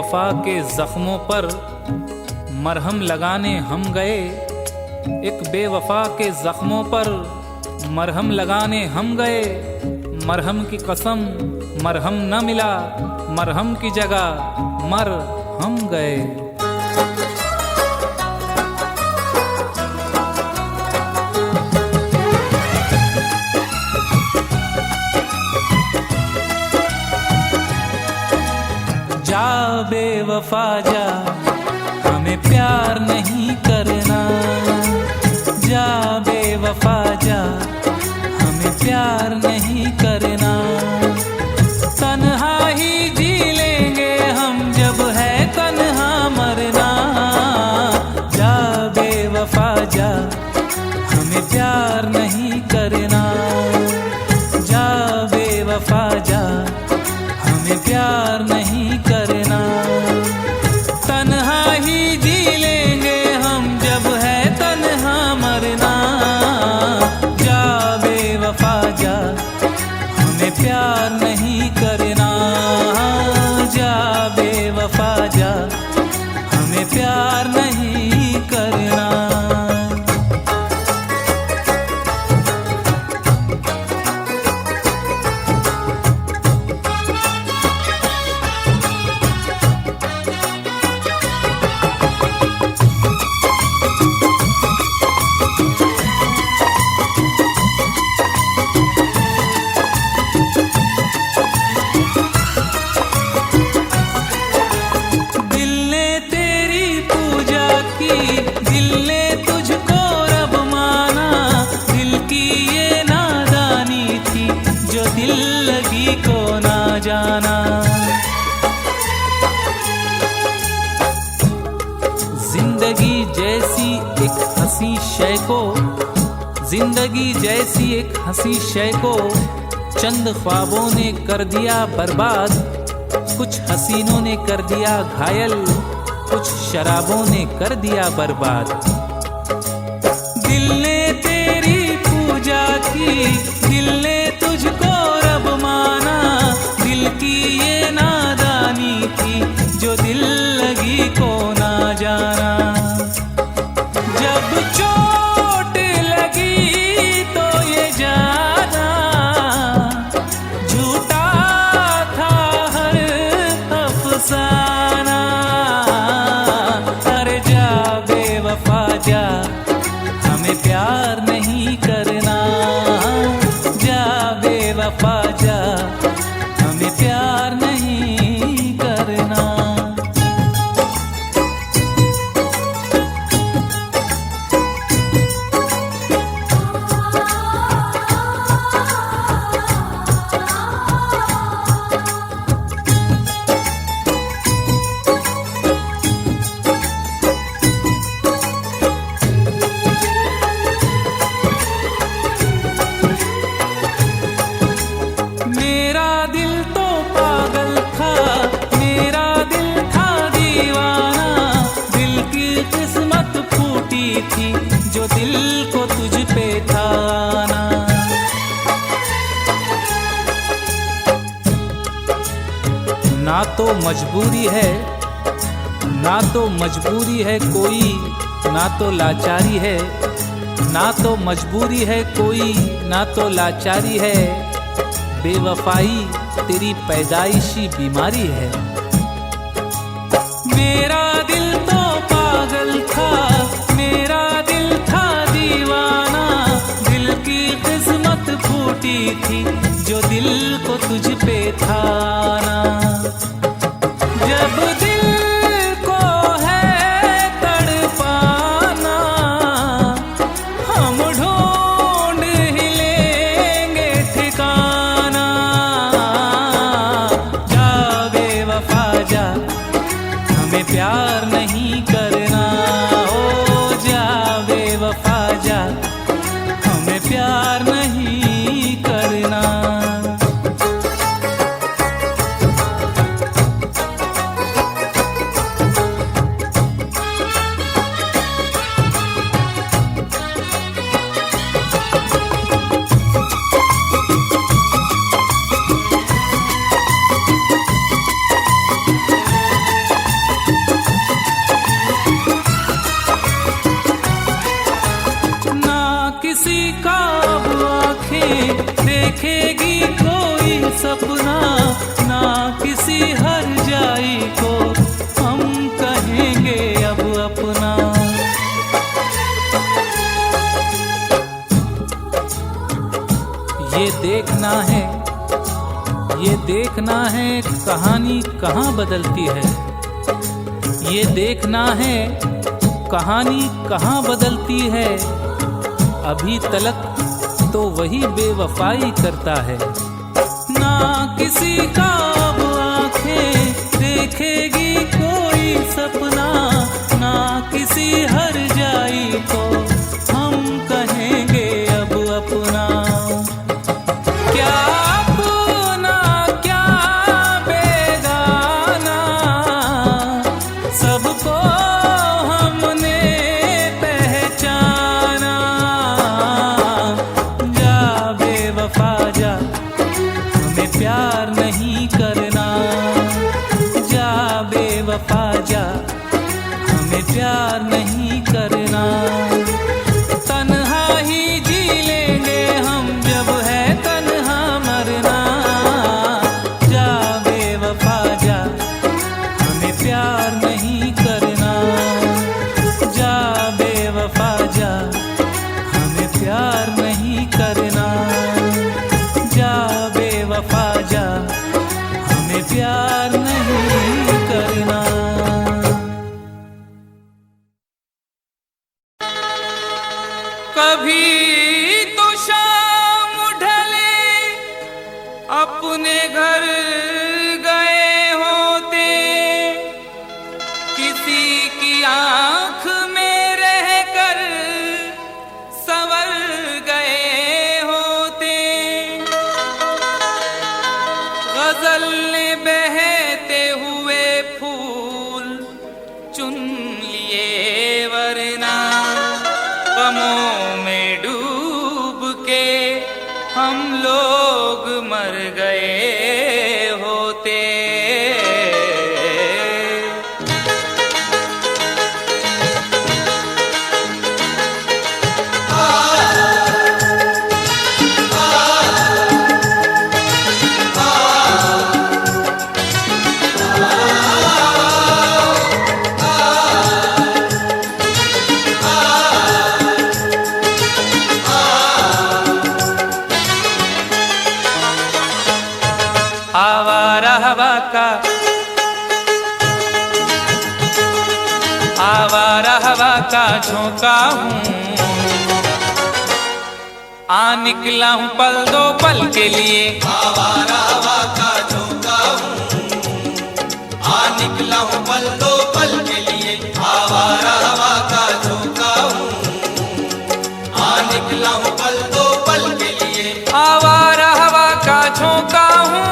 बेवफा के जख्मों पर मरहम लगाने हम गए। एक बेवफा के जख्मों पर मरहम लगाने हम गए। मरहम की कसम मरहम न मिला, मरहम की जगह मर हम गए। जा बेवफा जा, हमें प्यार नहीं करना। जा बेवफा जा, हमें प्यार नहीं करना। तन्हा ही जी लेंगे हम, जब है तन्हा मरना। जा बेवफा जा, हमें प्यार नहीं करना। जा बेवफा जा, हमें प्यार नहीं करना। तन्हा ही जी लेंगे हम, जब है तन्हा मरना। जा बेवफा जा, हमें प्यार नहीं करना। जा बेवफा जा, हमें प्यार नहीं करना। जिंदगी जैसी एक हंसी शय को, जिंदगी जैसी एक हंसी शय को चंद ख्वाबों ने कर दिया बर्बाद। कुछ हसीनों ने कर दिया घायल, कुछ शराबों ने कर दिया बर्बाद। दिल ने तेरी पूजा की, दिल ने तुझको रब माना। दिल की ये नादानी थी, जो दिल लगी को ना जाना। जब चोट लगी तो ये जाना, झूठा था हर अफसाना। अरे जा बेवफा जा, हमें प्यार नहीं करना। जा बेवफा जा, हमें प्यार नहीं करना। मेरा दिल तो पागल था, मेरा दिल था दीवाना। दिल की किस्मत फूटी थी, जो दिल को तुझ पे था आना। ना तो मजबूरी है, ना तो मजबूरी है कोई, ना तो लाचारी है। ना तो मजबूरी है कोई, ना तो लाचारी है। बेवफाई तेरी पैदाइशी बीमारी है। मेरा दिल तो पागल था, मेरा दिल था दीवाना। दिल की किस्मत फूटी थी, जो दिल को तुझ पे था आना। जब दिल को है तड़पाना, हम ढूंढ ही लेंगे ठिकाना। जा बेवफा जा, हमें प्यार नहीं करना। ओ जा बेवफा जा, हमें प्यार नहीं करना। ये देखना है कहानी कहाँ बदलती है। ये देखना है कहानी कहाँ बदलती है। अभी तलक तो वही बेवफाई करता है। ना किसी का अब आंखें देखेगी कोई सपना, ना किसी हर जाई को हम कहेंगे अब अपना। क्या अपना क्या बेगाना, सबको हमने पहचाना। जा बेवफा जा, हमें प्यार नहीं करना। जा बेवफा जा, हमें प्यार नहीं करना। तन्हा ही जी लेंगे हम जब है तन्हा मरना। जा बेवफा जा, हमें प्यार नहीं करना। जा बेवफा जा, हमें प्यार नहीं करना। जा बेवफा जा, हमें प्यार नहीं करना। कभी तो शाम ढले अपने घर गए होते, किसी की आंख में रहकर संवर गए होते। गजल ने बहते हुए फूल चुन लिए, वरना गमों में डूब के हम लोग मर गए होते। आवारा हवा का झोंका हूँ, आ निकला हूँ पल दो पल के लिए। आवारा हवा का झोंका हूँ, आ निकला हूँ पल दो पल के लिए। आवारा हवा का झोंका हूँ, आ निकला हूँ पल दो पल के लिए। आवारा हवा का झोंका हूँ,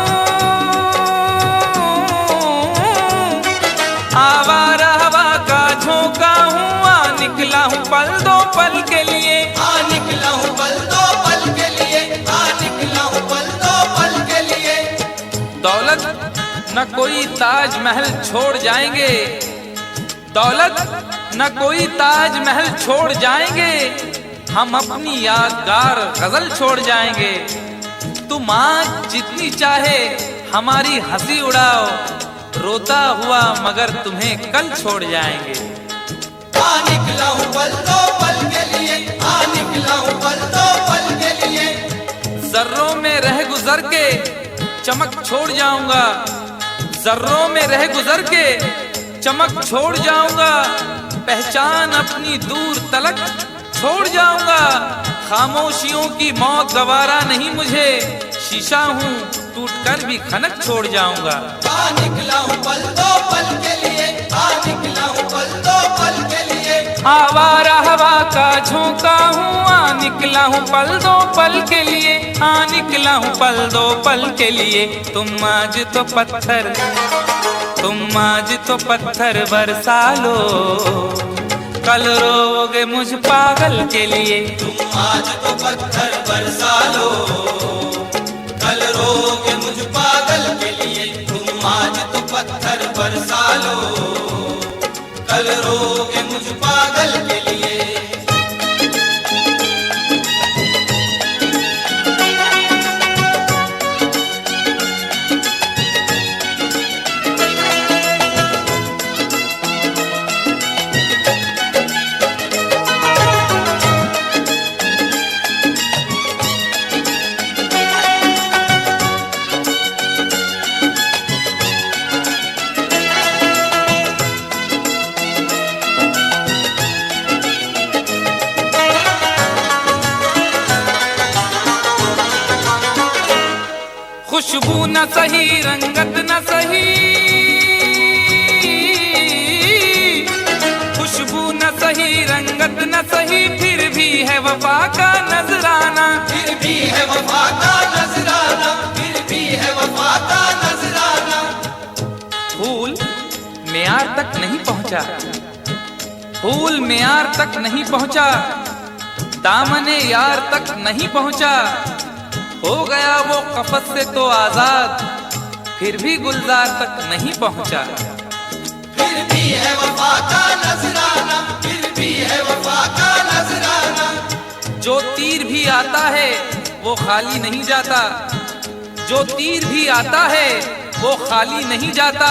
आवारा हवा का झोंका हूँ, आ निकला हूँ पल दो पल के लिए। आ निकला हूँ पल दो पल के लिए। आ निकला हूँ पल दो पल के लिए। दौलत न कोई ताज महल छोड़ जाएंगे, दौलत न कोई ताज महल छोड़ जाएंगे, हम अपनी यादगार गजल छोड़ जाएंगे। तुम आज जितनी चाहे हमारी हंसी उड़ाओ, रोता हुआ मगर तुम्हें कल छोड़ जाएंगे। आ निकला हूँ पल दो पल के लिए। आ निकला हूँ पल दो पल के लिए। जर्रों में रह गुजर के चमक छोड़ जाऊंगा, जर्रों में रह गुजर के चमक छोड़ जाऊंगा। पहचान अपनी दूर तलक छोड़ जाऊंगा। खामोशियों की मौत गवारा नहीं मुझे, शीशा हूँ टूट कर भी खनक छोड़ जाऊंगा। आ निकला हूँ पल दो पल के लिए। आ निकला हूँ पल दो पल के लिए। आवारा हवा का झोंका हूँ, आ निकला हूँ पल दो पल के लिए। आ निकला हूँ पल दो पल के लिए। तुम आज तो पत्थर बरसा लो, कल रोगे मुझ पागल के लिए। तुम आज तो पत्थर बरसा लो, कल रोगे मुझ पागल के लिए। तुम आज तो पत्थर बरसा लो, कल रोगे मुझ पागल के लिए। खुशबू न सही, रंगत न सही, खुशबू न सही, रंगत न सही, फिर भी है वफा का नजराना, फिर भी है वफा का नजराना, फिर भी है वफा का नजराना। फूल मेयार तक नहीं पहुंचा, फूल मेयार तक नहीं पहुंचा, दामने यार तक नहीं पहुंचा, हो गया वो कफस से तो आजाद, फिर भी गुलजार तक नहीं पहुंचा। फिर भी है वफा का नजराना, फिर भी है वफा का नजराना। जो तीर भी आता है वो खाली नहीं जाता, जो तीर भी आता है वो खाली नहीं जाता,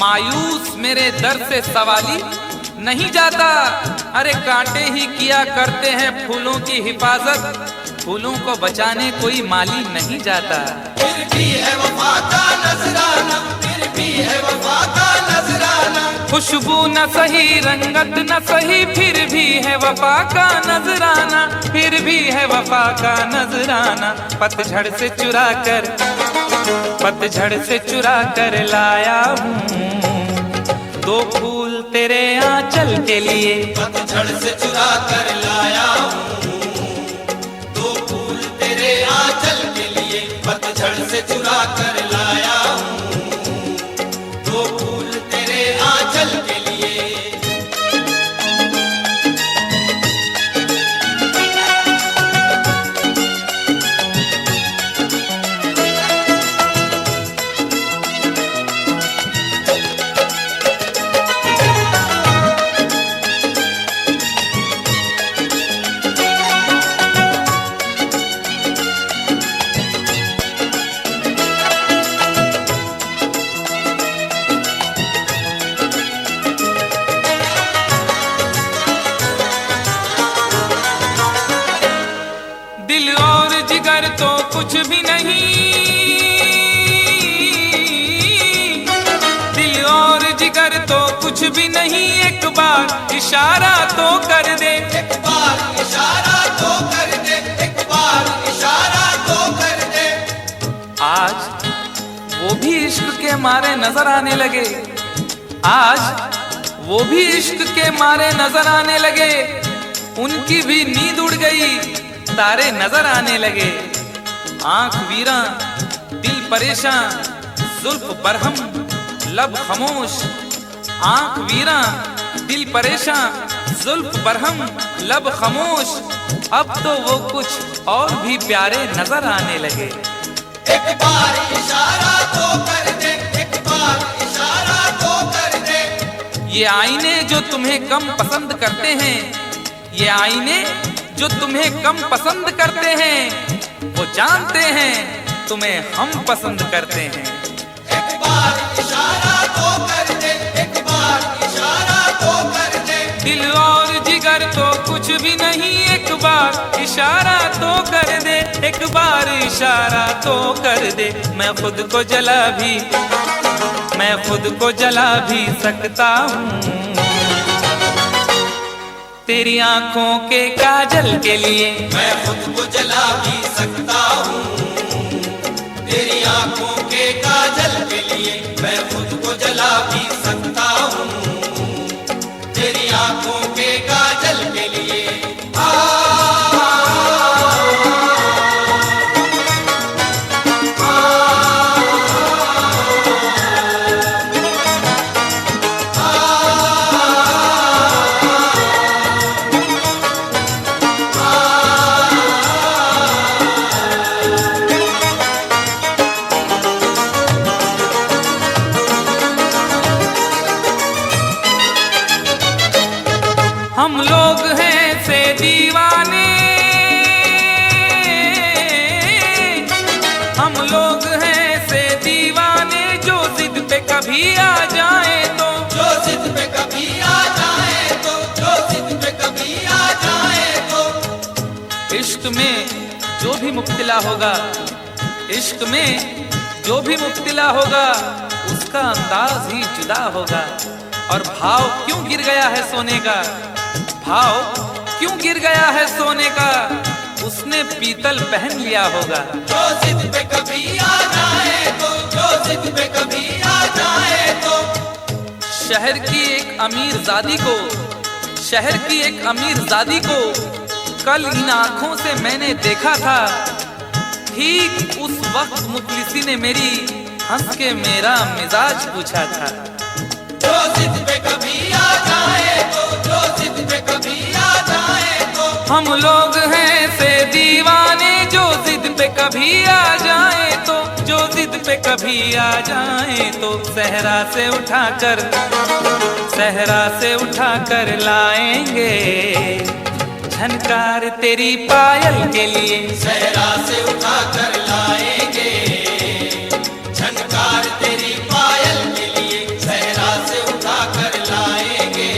मायूस मेरे दर से सवाली नहीं जाता। अरे कांटे ही किया करते हैं फूलों की हिफाजत, फूलों को बचाने कोई माली नहीं जाता। फिर भी है वफा का नजराना, फिर भी है वफा का नजराना। खुशबू न सही, रंगत न सही, फिर भी है वफा का नजराना, फिर भी है वफा का नजराना। पतझड़ से चुरा कर, पतझड़ से चुरा कर लाया हूँ दो फूल तेरे आंचल के लिए, पतझड़ से चुरा कर लाया हूँ दो फूल तेरे आंचल के लिए, पतझड़ से चुरा कर लाया हूँ दो फूल तेरे आंचल के लिए। दिल और जिगर तो कुछ भी नहीं, दिल और जिगर तो कुछ भी नहीं, एक बार इशारा तो कर दे, एक बार इशारा तो कर दे, एक बार इशारा तो कर दे। आज वो भी इश्क के मारे नजर आने लगे, आज वो भी इश्क के मारे नजर आने लगे, उनकी भी नींद उड़ गई, तारे नजर आने लगे। आंख वीरा दिल परेशान, जुल्फ बरहम लब खामोश, आंख वीरा दिल परेशान, जुल्फ बरहम लब खामोश, अब तो वो कुछ और भी प्यारे नजर आने लगे। एक बार इशारा तो कर दे, एक बार इशारा तो कर दे। ये आईने जो तुम्हें कम पसंद करते हैं, ये आईने जो तुम्हें कम पसंद करते हैं, वो जानते हैं तुम्हें हम पसंद करते हैं। एक बार इशारा तो कर दे, एक बार इशारा तो कर दे। दिल और जिगर तो कुछ भी नहीं, एक बार इशारा तो कर दे, एक बार इशारा तो कर दे। मैं खुद को जला भी, मैं खुद को जला भी सकता हूँ तेरी आंखों के काजल के लिए, मैं खुद को जला भी सकता हूँ तेरी आंखों के काजल के लिए, मैं खुद को जला भी सकता हूँ तेरी आंखों के काजल के लिए। हम लोग हैं से दीवाने, हम लोग हैं से दीवाने, जो जिद पे कभी आ जाए तो, जो जिद पे कभी आ जाए तो, जो जिद पे कभी आ जाए तो। इश्क में जो भी मुब्तला होगा, इश्क में जो भी मुब्तला होगा, उसका अंदाज ही जुदा होगा। और भाव क्यों गिर गया है सोने का, भाव क्यों गिर गया है सोने का, उसने पीतल पहन लिया होगा। जो जिद पे कभी आ शहर की एक अमीर जादी को कल इन आंखों से मैंने देखा था। ठीक उस वक्त मुखलिसी ने मेरी हंस के मेरा मिजाज पूछा था। जो जिद पे कभी आ जाए तो, जो जिद पे कभी आ जाए तो, हम लोग हैं से दीवाने, जो जिद पे कभी आ जाए तो, जो जिद पे कभी आ जाए तो, सहरा से उठाकर लाएंगे झनकार तेरी पायल के लिए। सहरा से उठाकर लाएंगे झनकार तेरी पायल के लिए। सहरा से उठाकर लाएंगे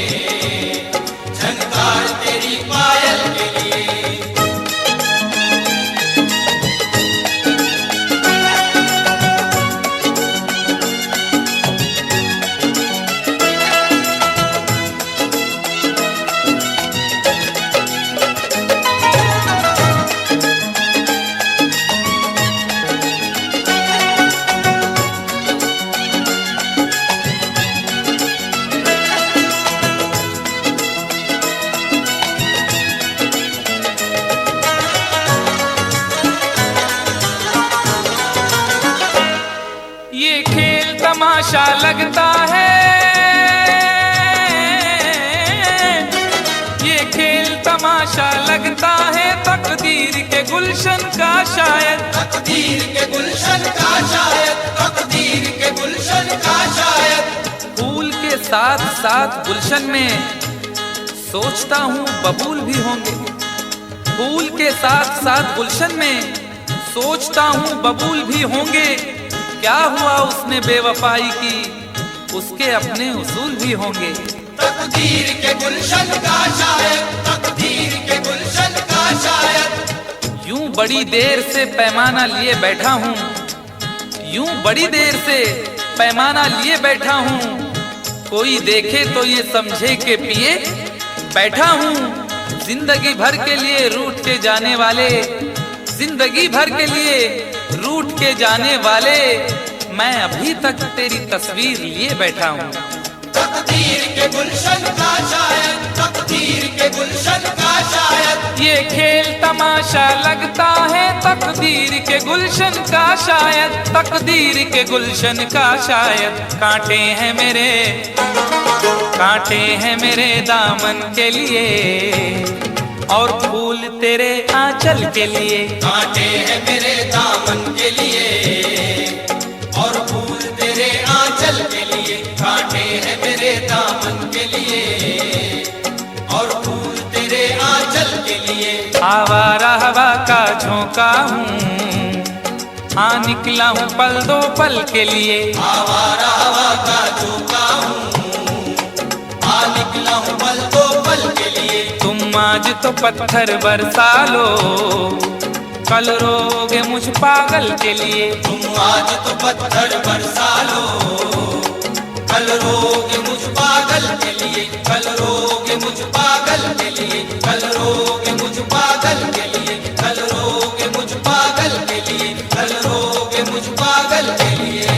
झनकार तेरी पायल के लिए। ये खेल तमाशा लगता है, ये खेल तमाशा लगता है, तकदीर के गुलशन का शायद, तकदीर के गुलशन का शायद, तकदीर के गुलशन का शायद। फूल के साथ साथ गुलशन में सोचता हूँ बबूल भी होंगे। फूल के साथ साथ गुलशन में सोचता हूँ बबूल भी होंगे। क्या हुआ उसने बेवफाई की, उसके अपने उसूल भी होंगे। तकदीर के गुलशन का शायद, तकदीर के गुलशन का शायद। यूं बड़ी देर से पैमाना लिए बैठा हूँ, यूं बड़ी देर से पैमाना लिए बैठा हूँ। कोई देखे तो ये समझे के पिए बैठा हूँ। जिंदगी भर के लिए रूठ के जाने वाले, जिंदगी भर के लिए रूठ के जाने वाले, मैं अभी तक तेरी तस्वीर लिए बैठा हूँ। तकदीर के गुलशन का शायद, तकदीर के गुलशन का शायद। ये खेल तमाशा लगता है, तकदीर के गुलशन का शायद, तकदीर के गुलशन का शायद। कांटे हैं मेरे दामन के लिए, और फूल तेरे आंचल के लिए। कांटे हैं मेरे दामन के लिए, और फूल तेरे आंचल के लिए। कांटे हैं मेरे दामन के लिए, और फूल तेरे आंचल के लिए। आवारा हवा का झोंका हूँ, हाँ निकला हूँ पल दो पल के लिए। आवारा हवा का झोंका हूँ, हाँ निकला हूँ पल दो पल के लिए। तुम आज तो पत्थर बरसा लो, कल रोगे मुझ पागल के लिए। तुम आज तो पत्थर बरसा लो, कल रोगे मुझ पागल के लिए। कल रोगे मुझ पागल के लिए, कल रोगे मुझ पागल के लिए, कल रोगे मुझ पागल के लिए, कल रोगे मुझ पागल के लिए।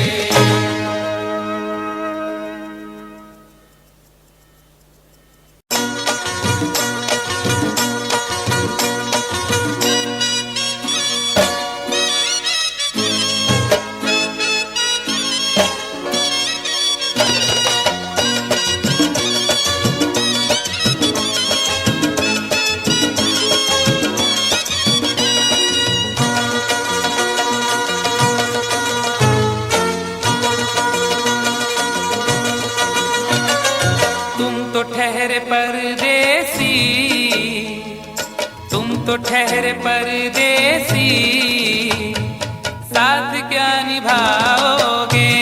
परदेसी, तुम तो ठहरे परदेसी, साथ क्या निभाओगे।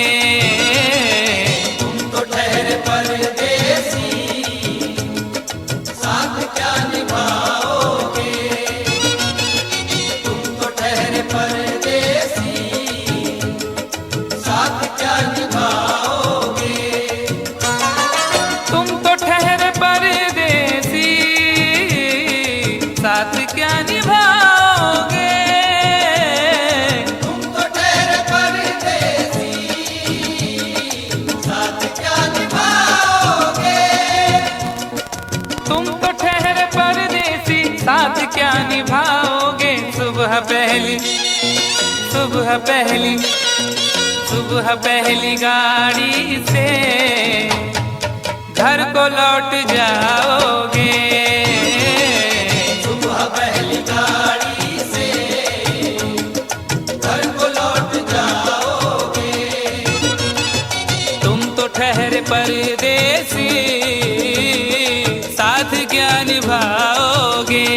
तुम तो ठहरे परदेसी, साथ क्या निभाओगे। तुम तो ठहरे परदेसी, साथ क्या निभाओगे। तुम तो ठहरे परदेसी, साथ क्या निभाओगे। तुम तो ठहरे परदेसी, सुबह पहली गाड़ी से घर को लौट जाओगे। सुबह पहली गाड़ी से घर को लौट जाओगे। तुम तो ठहरे परदेसी, साथ क्या निभाओगे।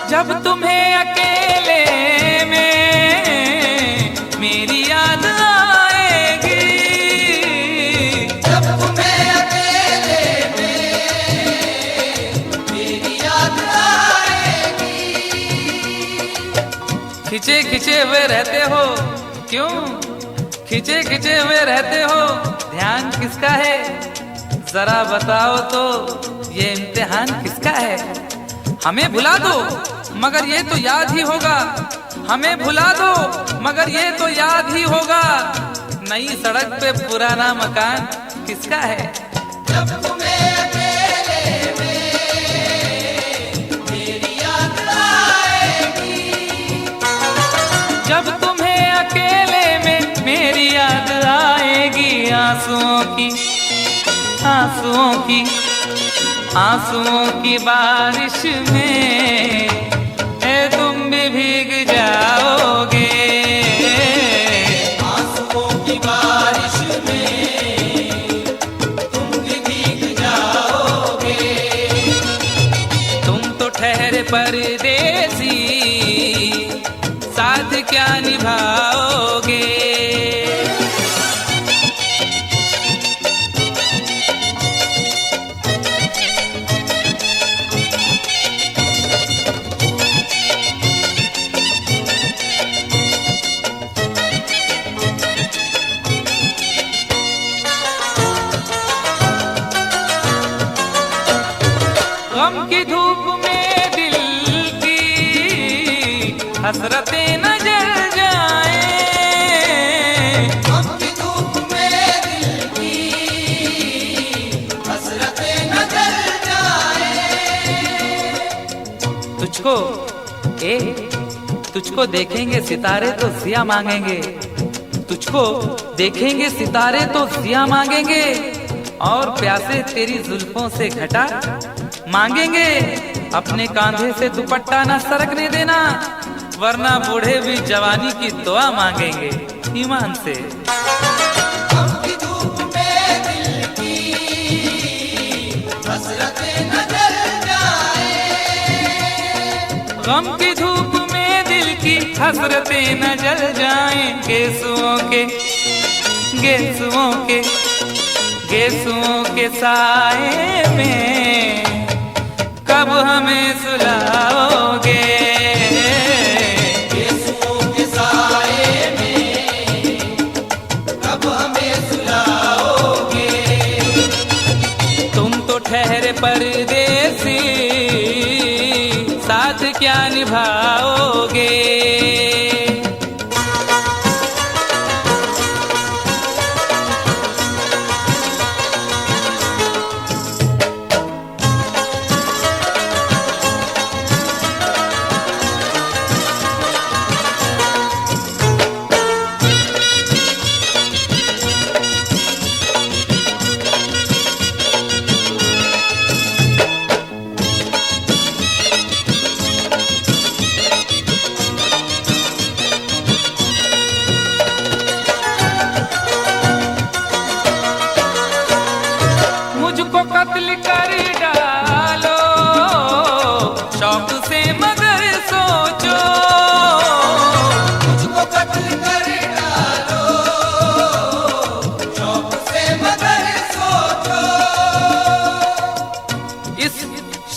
जब तुम्हें अकेले में मेरी याद आएगी, जब तुम्हें अकेले में मेरी याद आएगी। खिंचे खिंचे हुए रहते हो क्यों, खिंचे खिंचे हुए रहते हो, ध्यान किसका है जरा बताओ तो, ये इम्तिहान किसका है। हमें भुला दो मगर ये तो याद ही होगा, हमें भुला दो मगर ये तो याद ही होगा। नई सड़क पे पुराना मकान किसका है। जब तुम्हें अकेले में मेरी याद आएगी, जब तुम्हें अकेले में मेरी याद आएगी। आंसुओं की बारिश में तुम भी भीग जाओगे। आंसुओं की बारिश में तुम भी भीग जाओगे। तुम तो ठहरे परदेसी, साथ क्या निभाओगे। गम की धूप में दिल की हसरतें न जल जाएं, गम की धूप में दिल की हसरतें न जल जाएं। तुझको देखेंगे सितारे तो जिया मांगेंगे, तुझको देखेंगे सितारे तो जिया मांगेंगे, और प्यासे तेरी जुल्फों से घटा मांगेंगे। अपने कांधे से दुपट्टा न सरकने देना, वरना बूढ़े भी जवानी की दुआ मांगेंगे ईमान से। गम की धूप में दिल की हसरतें न जल जाएं। गम की धूप में दिल की हसरतें न जल जाएं। गेसुओं के साए में कब हमें सुलाओगे। गेसुओं के साए में कब हमें सुलाओगे। तुम तो ठहरे परदेसी, साथ क्या निभाओगे।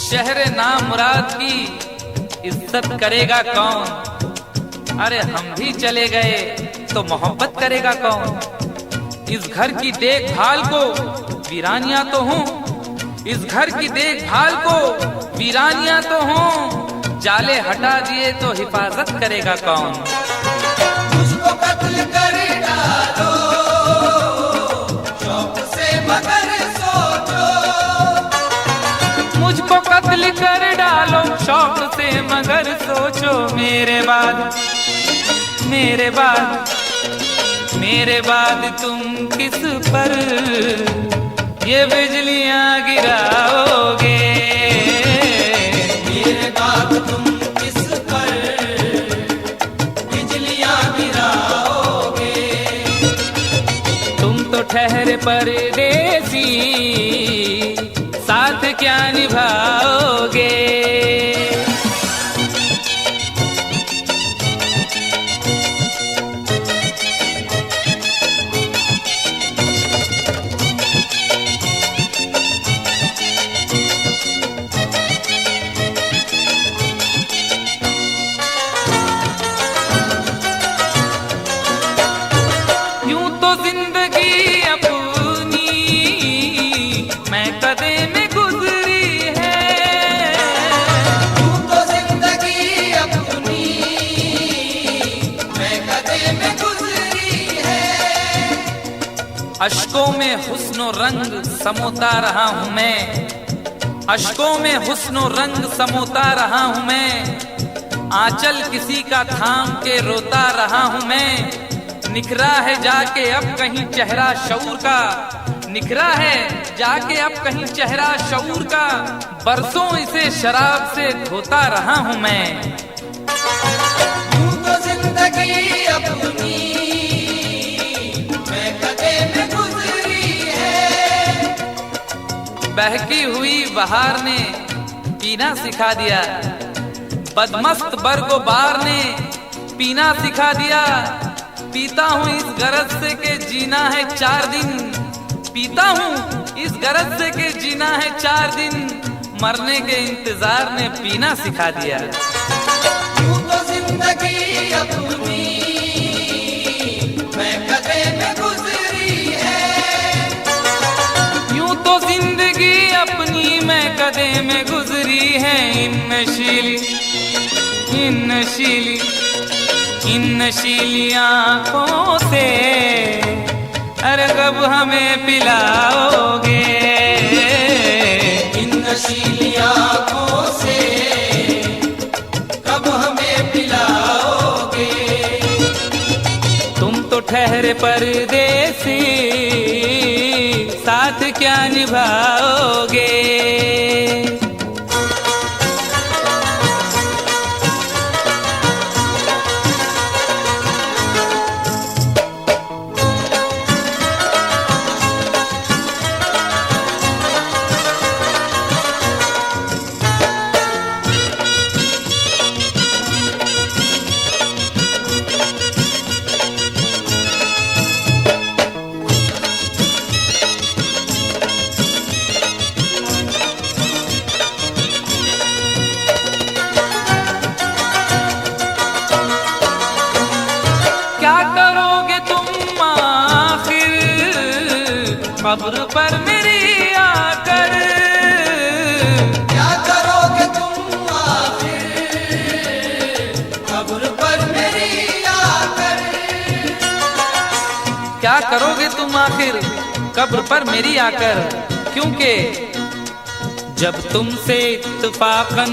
शहर नाम मुराद की इज्जत करेगा कौन? अरे हम भी चले गए तो मोहब्बत करेगा कौन? इस घर की देखभाल को वीरानियां तो हूँ, इस घर की देखभाल को वीरानियां तो हूँ, जाले हटा दिए तो हिफाजत करेगा कौन? मुझको कत्ल कर डालो शौक से मगर सोचो, मुझको कत्ल कर डालो शौक से मगर सोचो, मेरे बाद मेरे बाद मेरे बाद तुम किस पर ये बिजलियां गिराओगे? मेरे बाद तुम किस पर बिजलियां गिराओगे? तुम तो ठहरे परदेसी, साथ क्या निभाओगे? अश्कों में हुस्नो रंग समोता रहा हूँ मैं, अश्कों में हुस्नो रंग समोता रहा हूँ मैं, आंचल किसी का थाम के रोता रहा हूँ मैं। निखरा है जाके अब कहीं चेहरा शऊर का, निखरा है जाके अब कहीं चेहरा शऊर का, बरसों इसे शराब से धोता रहा हूँ मैं। यूं तो जिंदगी अपनी बहकी हुई बहार ने पीना सिखा दिया, बदमस्त बरगोबार ने पीना सिखा दिया। पीता हूँ इस गरज से के जीना है 4 दिन, पीता हूँ इस गरज से के जीना है 4 दिन, मरने के इंतजार ने पीना सिखा दिया। यूं तो जिंदगी अपनी मैं कदे में गुजरी है, यूं तो जिंदगी अपनी मैं कदे में गुजरी है। इन नशीली आँखों से अरे कब हमें पिलाओगे? इन नशीली आँखों से कब हमें पिलाओगे? तुम तो ठहरे परदेसी, साथ क्या निभाओगे? कब्र पर मेरी आकर, क्या करोगे तुम आखिर कब्र पर मेरी आकर? क्या करोगे तुम आखिर कब्र पर मेरी आकर? क्योंकि जब तुमसे इत्तफाकन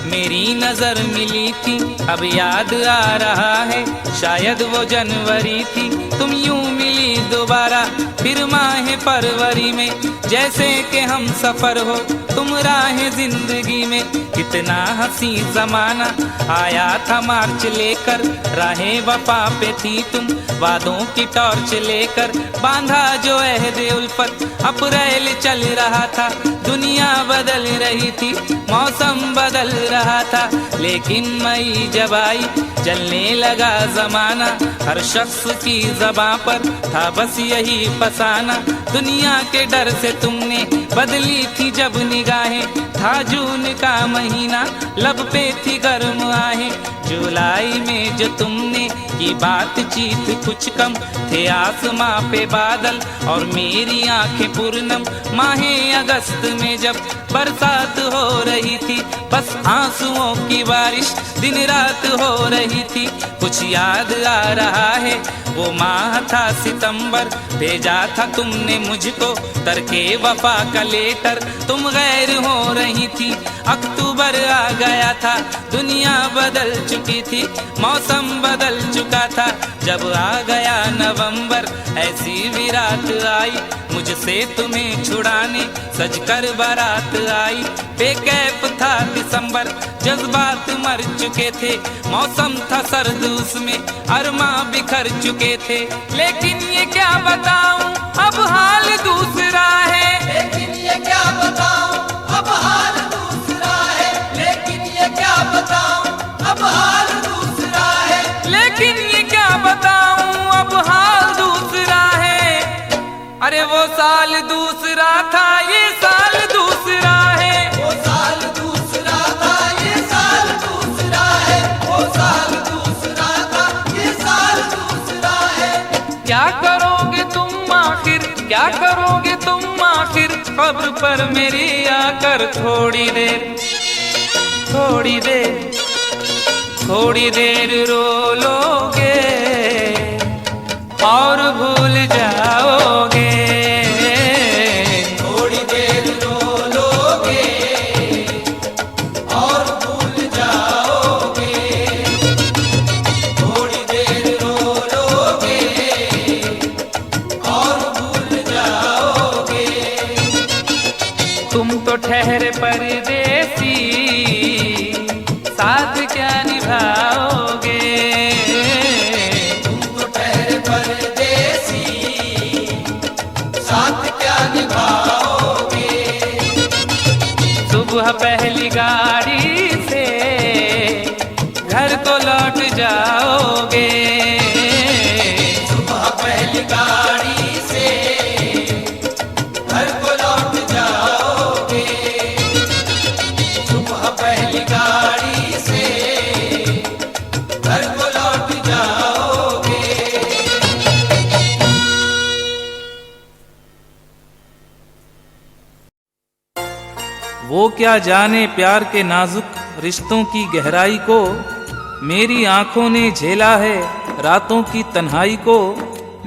मेरी नजर मिली थी, अब याद आ रहा है शायद वो जनवरी थी। तुम यूं मिली दोबारा फिर माह फरवरी में, जैसे कि हम सफर हो तुम राह जिंदगी में। कितना हंसी जमाना आया था मार्च लेकर, राहे वफा पे थी तुम वादों की टॉर्च लेकर। बांधा जो अहद उल्फत अप्रैल चल रहा था, दुनिया बदल रही थी, मौसम बदल रहा था, लेकिन मई जब आई जलने लगा जमाना। हर शख्स की ज़बां पर था बस यही फसाना। दुनिया के डर से तुमने बदली थी जब निगाहें, था जून का महीना लब पे थी गर्म आहें। जुलाई में जो तुमने की बातचीत कुछ कम थे, आसमां पे बादल और मेरी आंखें पूर्णम। माहे अगस्त में जब बरसात हो रही थी, बस आंसुओं की बारिश दिन रात हो रही थी। कुछ याद आ रहा है वो माह था सितंबर, भेजा था तुमने मुझको तरके वफा का लेटर। तुम गैर हो रही थी, अक्टूबर आ गया था, दुनिया बदल चुकी थी, मौसम बदल चुका था। जब आ गया नवंबर ऐसी भी रात आई, मुझसे तुम्हें छुड़ाने सजकर बारात आई। बेकैफ था दिसंबर, जज्बात मर चुके थे, मौसम था सर्द उसमें अरमा बिखर चुके थे। लेकिन ये क्या बताऊं अब हाल दूसरा है, लेकिन ये क्या बताऊं अब हाल दूसरा है, लेकिन ये क्या बताऊं अब हाल दूसरा है, लेकिन ये क्या बताऊं अब हाल दूसरा है। अरे वो साल दूसरा था, ये साल दूसरा है, वो साल दूसरा था, ये साल दूसरा है, वो साल दूसरा था, ये साल दूसरा है। क्या करोगे तुम आखिर, क्या करोगे तुम आखिर, कब्र पर मेरी आकर थोड़ी देर, थोड़ी देर, थोड़ी देर रो लोगे और भूल जाओगे। थोड़ी देर रो लोगे और भूल जाओगे, थोड़ी देर रो लोगे और भूल जाओगे। तुम तो ठहरे परदेसी, साथ क्या निभाओगे। तुम तो ठहरे परदेसी, साथ क्या निभाओगे। सुबह पहली गाड़ी से घर को लौट जाओगे, सुबह पहली गाड़ी से घर को लौट जाओगे, सुबह पहली गाड़ी से घर को लौट जाओगे। वो क्या जाने प्यार के नाजुक रिश्तों की गहराई को, मेरी आंखों ने झेला है रातों की तन्हाई को।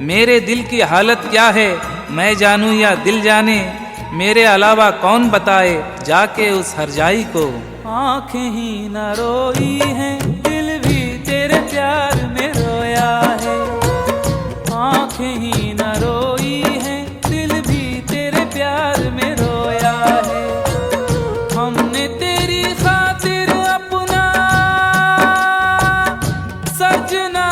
मेरे दिल की हालत क्या है मैं जानूं या दिल जाने, मेरे अलावा कौन बताए जाके उस हरजाई को। आंखें ही न रोई हैं, दिल भी तेरे प्यार में रोया है। आंखें ही न रोई हैं, दिल भी तेरे प्यार में रोया है। हमने तेरी खातिर अपना सजना,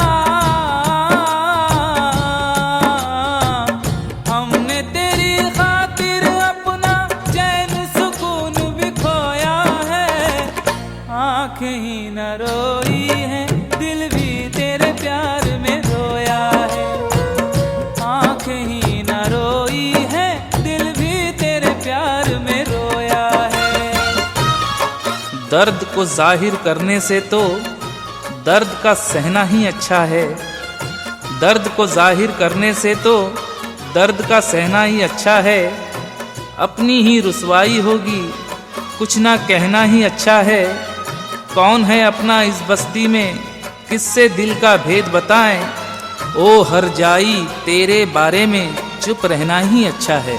हमने तेरी खातिर अपना चैन सुकून भी खोया है। आंखें ही न रोई हैं, दिल भी तेरे प्यार में रोया है। आंखें ही न रोई हैं, दिल भी तेरे प्यार में रोया है। दर्द को जाहिर करने से तो दर्द का सहना ही अच्छा है, दर्द को जाहिर करने से तो दर्द का सहना ही अच्छा है। अपनी ही रुसवाई होगी, कुछ ना कहना ही अच्छा है। कौन है अपना इस बस्ती में, किससे दिल का भेद बताएं। ओ हर जाई तेरे बारे में चुप रहना ही अच्छा है।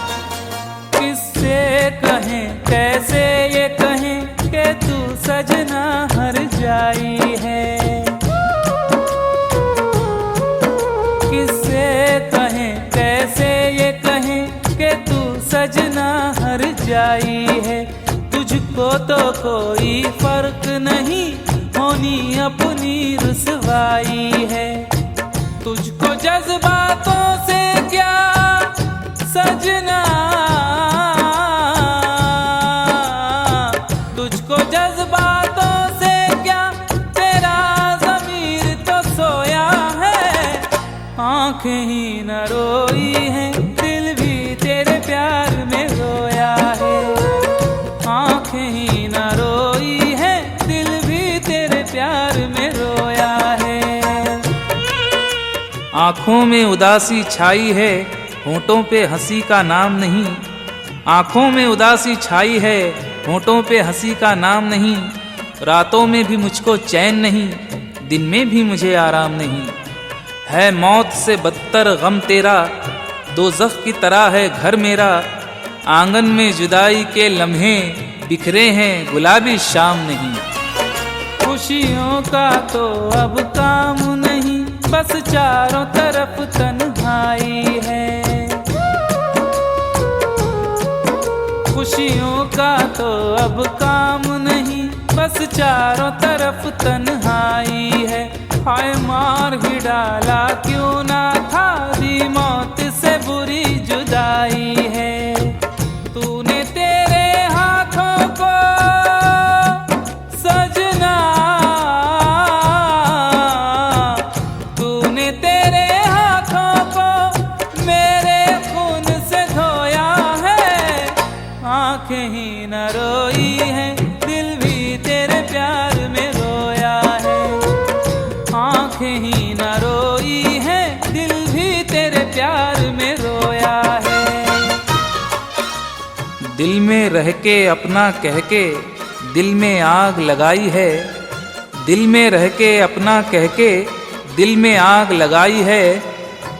किससे कहें कैसे ये कहें कि तू सजना हर जाई है। किससे कहें कैसे ये कहें कि तू सजना हर जाई है। तुझको तो कोई फर्क नहीं, होनी अपनी रुसवाई है। तुझको जज्बातों से क्या सजना, आँखों में उदासी छाई है, होंठों पे हंसी का नाम नहीं। आँखों में उदासी छाई है, होंठों पे हंसी का नाम नहीं। रातों में भी मुझको चैन नहीं, दिन में भी मुझे आराम नहीं। है मौत से बदतर गम तेरा, दोज़ख की तरह है घर मेरा। आंगन में जुदाई के लम्हे बिखरे हैं, गुलाबी शाम नहीं। खुशियों का तो अब काम नहीं, बस चारों तरफ तन्हाई है। खुशियों का तो अब काम नहीं, बस चारों तरफ तन्हाई है। हाय मार ही डाला क्यों ना था, दी मौत से बुरी जुदाई है। तूने तेरे हाथों को सजना, तूने तेरे हाथों को मेरे खून से धोया है। आंखें ही न रोई है, दिल भी तेरे प्यार में रोया है। आंखें ही न रोई है, दिल भी तेरे प्यार में रोया है। दिल में रह के अपना कह के दिल में आग लगाई है। दिल में रह के अपना कह के दिल में आग लगाई है।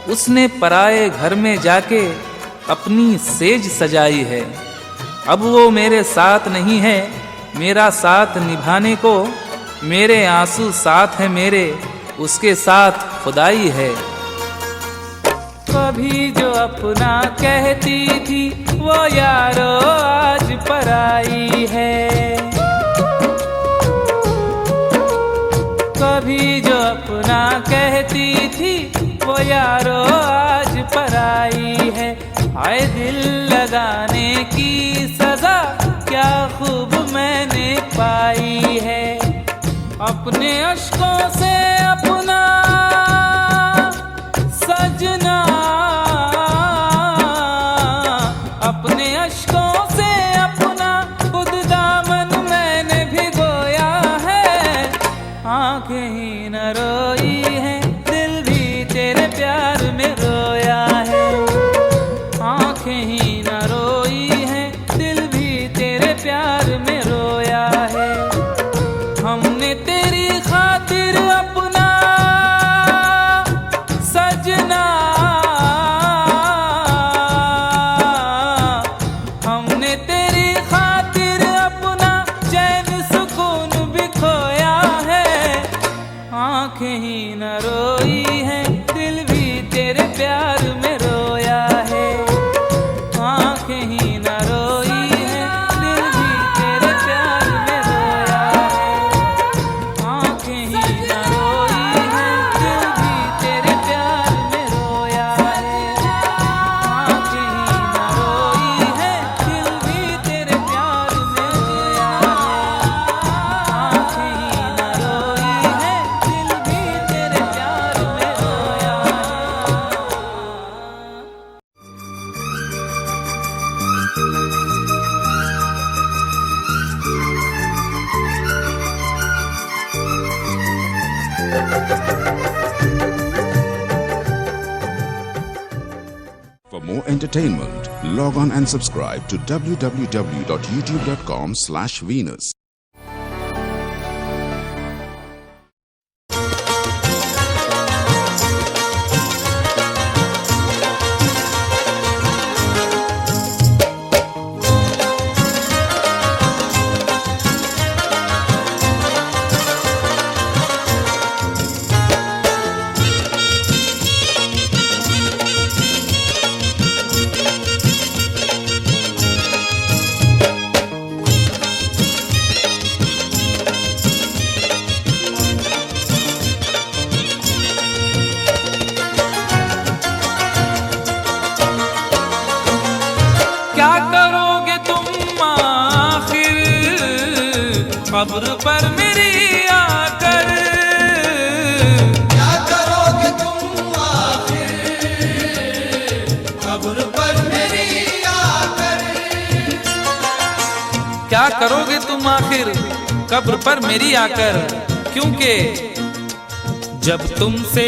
उसने पराए घर में जाके अपनी सेज सजाई है। अब वो मेरे साथ नहीं है, मेरा साथ निभाने को। मेरे आंसू साथ है मेरे, उसके साथ खुदाई है। कभी जो अपना कहती थी, वो यारो आज पराई है। कभी जो अपना कहती थी, वो यारो आज पराई है। आए दिल लगाने की सजा क्या खूब मैंने पाई है। अपने अश्कों से अपना सजना, अपने अश्कों से अपना खुद दामन मैंने भिगोया है। आंखें ही न रोई है, दिल भी तेरे प्यार में रोया है। आंखें ही न रोई है, दिल भी तेरे प्यार में रोया है। हमने तेरी खातिर अपना सजना, हमने तेरी खातिर अपना चैन सुकून भी खोया है। आंखें ही न रोई है, दिल भी तेरे प्यार में रोया है। आंखें ही न रोई है, दिल भी तेरे प्यार में रोया है। आंखें ही न रोई है, दिल भी तेरे प्यार में रोया है। आंखें ही न रोई है, दिल भी तेरे प्यार में रोया है। आंखें ही न रोई है, दिल भी तेरे प्यार में रोया है। For more entertainment, log on and subscribe to www.youtube.com/Venus. क्या करोगे तुम आखिर कब्र पर मेरी आकर। क्या करोगे तुम आखिर कब्र पर मेरी आकर। क्या करोगे तुम आखिर कब्र पर मेरी आकर। क्योंकि जब तुमसे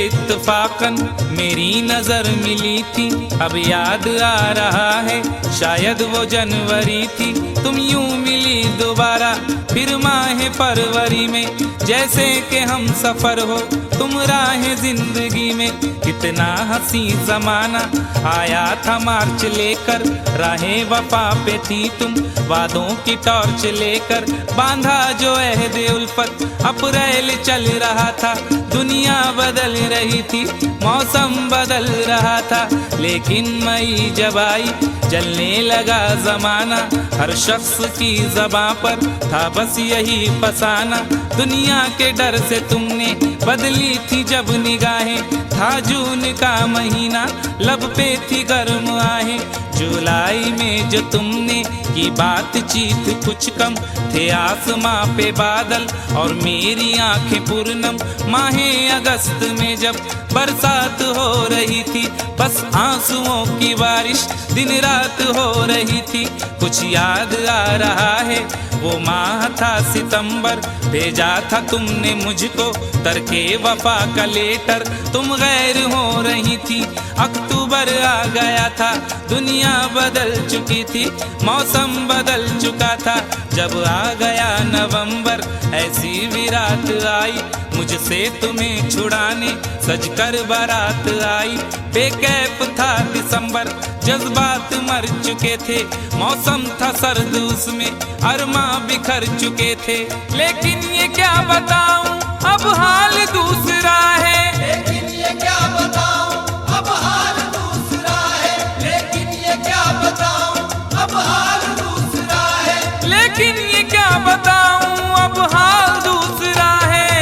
इत्तफाकन मेरी नजर मिली थी, अब याद आ रहा है शायद वो जनवरी थी। तुम यूं मिली दोबारा फिर माह फरवरी में, जैसे कि हम सफर हो तुम राह जिंदगी में। कितना हंसी जमाना आया था मार्च लेकर, राहें वफा पे थी तुम वादों की टॉर्च लेकर। बांधा जो अहद उल्फत अप्रैल चल रहा था, दुनिया बदल रही थी मौसम बदल रहा था। लेकिन मई जब आई जलने लगा जमाना, हर शख्स की ज़बां पर था बस यही फसाना। दुनिया के डर से तुमने बदली थी जब निगाहें, था जून का महीना लब पे थी गर्म आहें। जुलाई में जो तुमने की बातचीत कुछ कम थे आसमां पे बादल और मेरी आंखें पूर्णम। माहे अगस्त में जब बरसात हो रही थी, बस आंसुओं की बारिश दिन रात हो रही थी। कुछ याद आ रहा है वो माह था सितंबर, भेजा था तुमने मुझको तरके वफा का लेटर। तुम गैर हो रही थी, अक्टूबर आ गया था, दुनिया बदल चुकी थी, मौसम बदल चुका था। जब आ गया नवंबर ऐसी भी रात आई, मुझसे तुम्हें छुड़ाने सजकर बारात आई। बेकैफ था दिसंबर, जज्बात मर चुके थे, मौसम था सर्द उसमें अरमा बिखर चुके थे। लेकिन ये क्या बताऊं अब हाल दूसरा है, लेकिन ये क्या बताऊं अब हाल दूसरा है। लेकिन ये क्या बताऊं अब हाल दूसरा है। लेकिन ये क्या बताऊं अब हाल दूसरा है।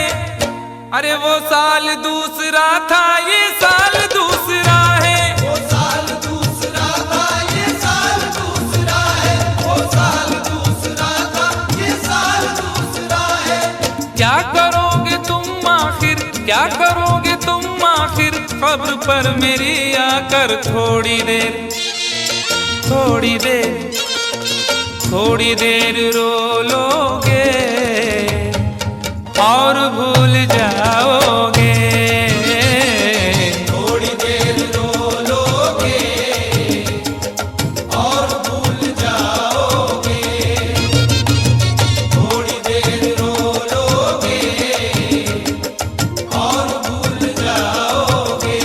अरे वो साल दूसरा था ये साल दूसरा है। वो साल दूसरा था ये साल दूसरा है। वो साल दूसरा था ये साल दूसरा है। क्या करोगे तुम आखिर, क्या करोगे तुम आखिर, कब्र पर मेरी आकर थोड़ी देर, थोड़ी देर, थोड़ी देर रो लोगे और भूल जाओगे। थोड़ी देर रो लोगे और भूल जाओगे। थोड़ी देर रो लोगे और भूल जाओगे।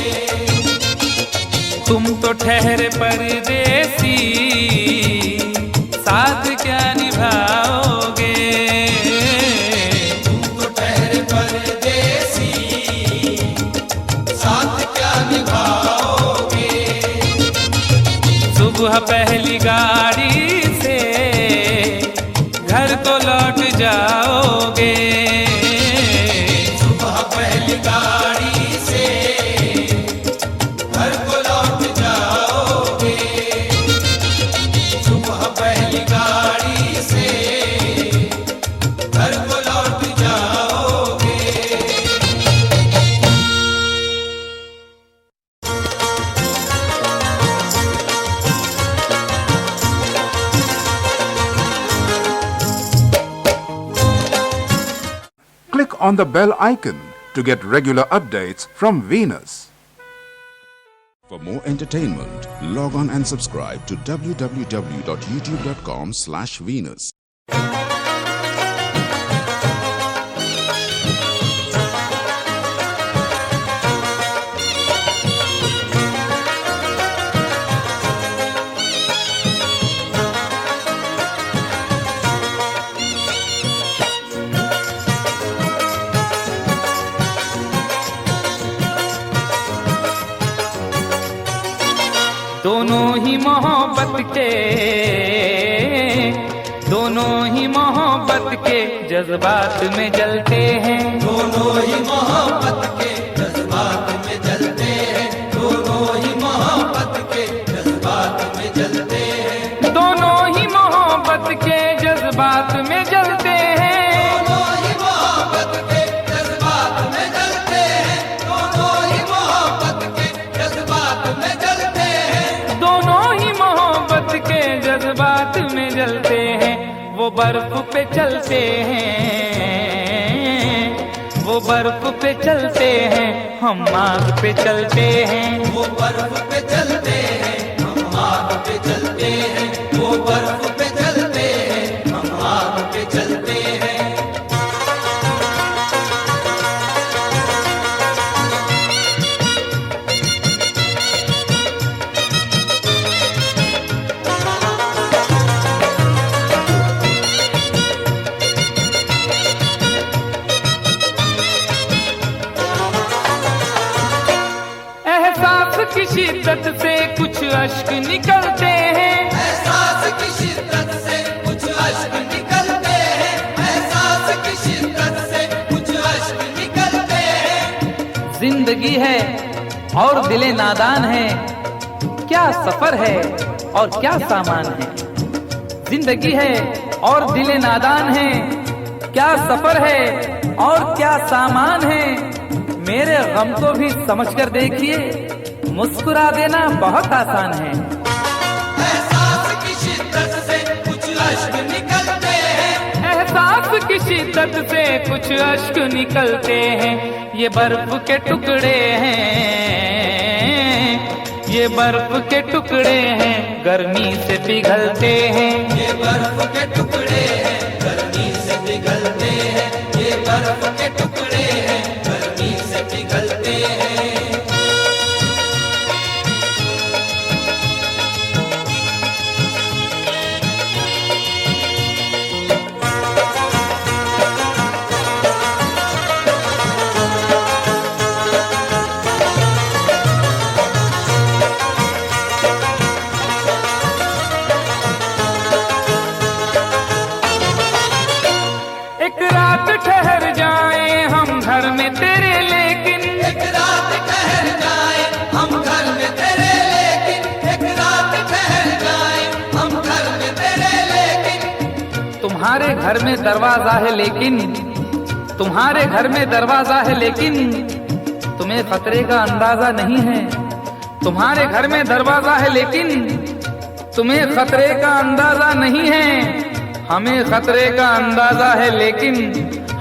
तुम तो ठहरे परदेसी, साथ क्या निभाओगे। तुम तो ठहरे परदेसी, साथ क्या निभाओगे। सुबह पहली गाड़ी से घर को लौट जाओगे। सुबह पहली गाड़ी से घर को लौट जाओगे। सुबह पहली गाड़ी से घर को लौट जाओगे। Click on the bell icon to get regular updates from Venus. For more entertainment, log on and subscribe to www.youtube.com/Venus. दोनों ही मोहब्बत के जज्बात में जलते हैं। दोनों ही मोहब्बत के जज्बात में जलते हैं। दोनों ही मोहब्बत के जज्बात में जलते हैं। दोनों ही मोहब्बत के जज्बात में जलते हैं। दोनों ही मोहब्बत के जज्बात में जलते हैं। दोनों ही मोहब्बत के जज्बात में जलते हैं। दोनों ही मोहब्बत के जज्बात में जलते हैं। वो वो बर्फ पे चलते हैं, वो बर्फ पे चलते हैं, हम आग पे चलते हैं। वो बर्फ पे चलते हैं, हम आग पे चलते हैं। वो बर्फ पे चलते हैं, हम आग पे चलते हैं। की शिद्दत से कुछ अश्क निकलते हैं, एहसास की शिद्दत से कुछ अश्क निकलते हैं। एहसास की शिद्दत से कुछ अश्क निकलते हैं। जिंदगी है और दिले नादान है, क्या सफर है और क्या सामान है। जिंदगी है और दिले नादान है, क्या सफर है और क्या सामान है। मेरे गम को भी समझकर देखिए, मुस्कुरा देना बहुत आसान है। एहसास की शिद्दत से कुछ अश्क निकलते हैं, एहसास की शिद्दत से कुछ अश्क निकलते हैं। ये बर्फ के टुकड़े हैं, ये बर्फ के टुकड़े हैं, गर्मी से पिघलते हैं। ये बर्फ के टुकड़े हैं, गर्मी से पिघलते हैं। ये बर्फ के टुकड़े हैं, गर्मी से पिघलते हैं। एक रात ठहर जाए हम घर में तेरे, लेकिन एक रात ठहर जाए हम घर में तेरे, लेकिन एक रात ठहर जाए हम घर में तेरे, लेकिन तुम्हारे घर में दरवाजा है, लेकिन तुम्हारे घर में दरवाजा है, लेकिन तुम्हें खतरे का अंदाजा नहीं है। तुम्हारे घर में दरवाजा है, लेकिन तुम्हें खतरे का अंदाजा नहीं है। हमें खतरे का अंदाजा है, लेकिन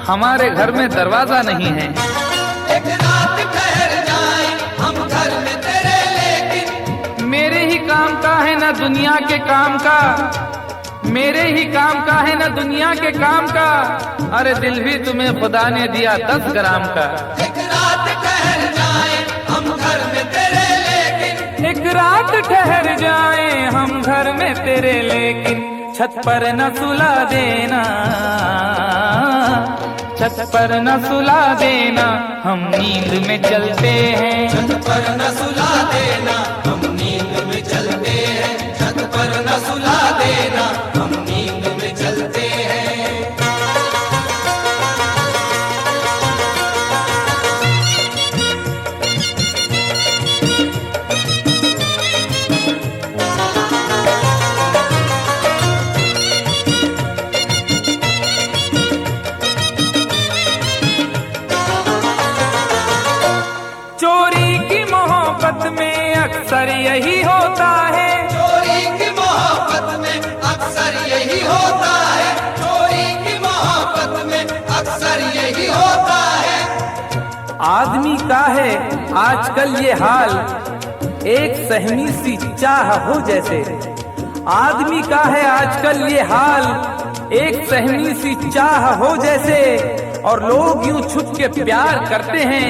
हमारे घर में दरवाजा नहीं है। एक रात ठहर जाए हम घर में तेरे, लेकिन मेरे ही काम का है ना दुनिया के काम का, मेरे ही काम का है ना दुनिया के काम का। अरे दिल भी तुम्हें खुदा ने दिया 10 ग्राम का। एक रात ठहर जाए हम घर में तेरे, लेकिन एक रात ठहर जाए हम घर में तेरे, लेकिन छत पर न सुला देना, छत पर न सुला देना, हम नींद में चलते हैं। छत पर न सुला देना, हम नींद में चलते हैं। छत पर न सुला देना, हम नींद में चलते हैं। में अक्सर यही होता है, चोरी की मोहब्बत में अक्सर यही होता है। चोरी की मोहब्बत में अक्सर यही होता है। आदमी का है आजकल ये हाल, एक सहमी सी चाह हो जैसे। आदमी का है आजकल ये हाल, एक सहमी सी चाह हो जैसे। और लोग यूं छुप के प्यार करते हैं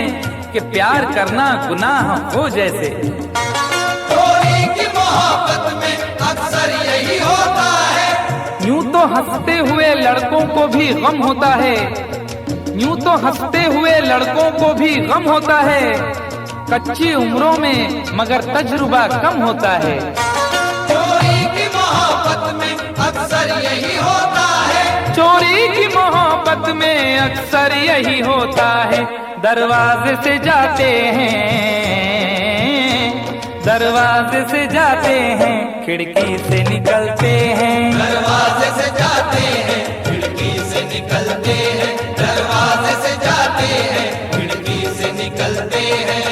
कि प्यार करना गुनाह हो जैसे। चोरी की मोहब्बत में अक्सर यही होता है। यूं तो हंसते हुए लड़कों को भी गम होता है, यूं तो हंसते हुए लड़कों को भी गम होता है। कच्ची उम्रों में मगर तजुर्बा कम होता है। चोरी की मोहब्बत में अक्सर यही होता है। चोरी की मोहब्बत में अक्सर यही होता है। दरवाजे से जाते हैं, दरवाजे से जाते हैं, खिड़की से निकलते हैं। दरवाजे से जाते हैं, खिड़की से निकलते हैं। दरवाजे से जाते हैं, खिड़की से निकलते हैं।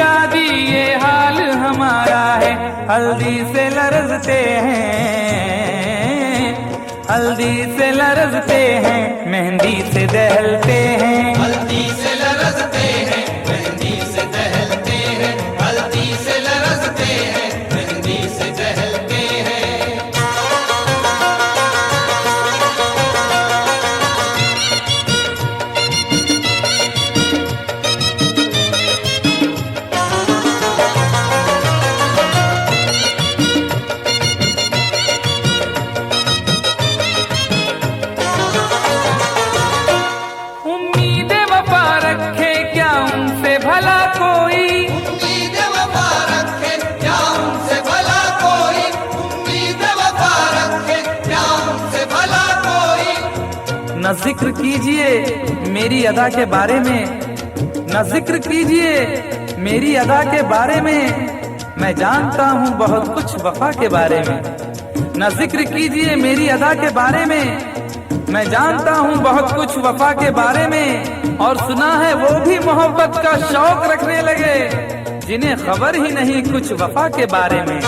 शादी ये हाल हमारा है, हल्दी से लरजते हैं, हल्दी से लरजते हैं, मेहंदी से दहलते हैं, हल्दी से लरजते हैं, मेहंदी से दहलते हैं, हल्दी से लरजते हैं, मेहंदी से दहलते हैं। उम्मीद वफा रखे क्या उनसे भला कोई, उम्मीद वफा रखे क्या उनसे भला कोई, उम्मीद वफा रखे क्या उनसे भला कोई। न जिक्र कीजिए मेरी अदा के बारे में, न जिक्र कीजिए मेरी अदा के बारे में, मैं जानता हूँ बहुत कुछ वफा के बारे में। न जिक्र कीजिए मेरी अदा के बारे में, मैं जानता हूँ बहुत कुछ वफा के बारे में। और सुना है वो भी मोहब्बत का शौक रखने लगे, जिन्हें खबर ही नहीं कुछ वफा के बारे में।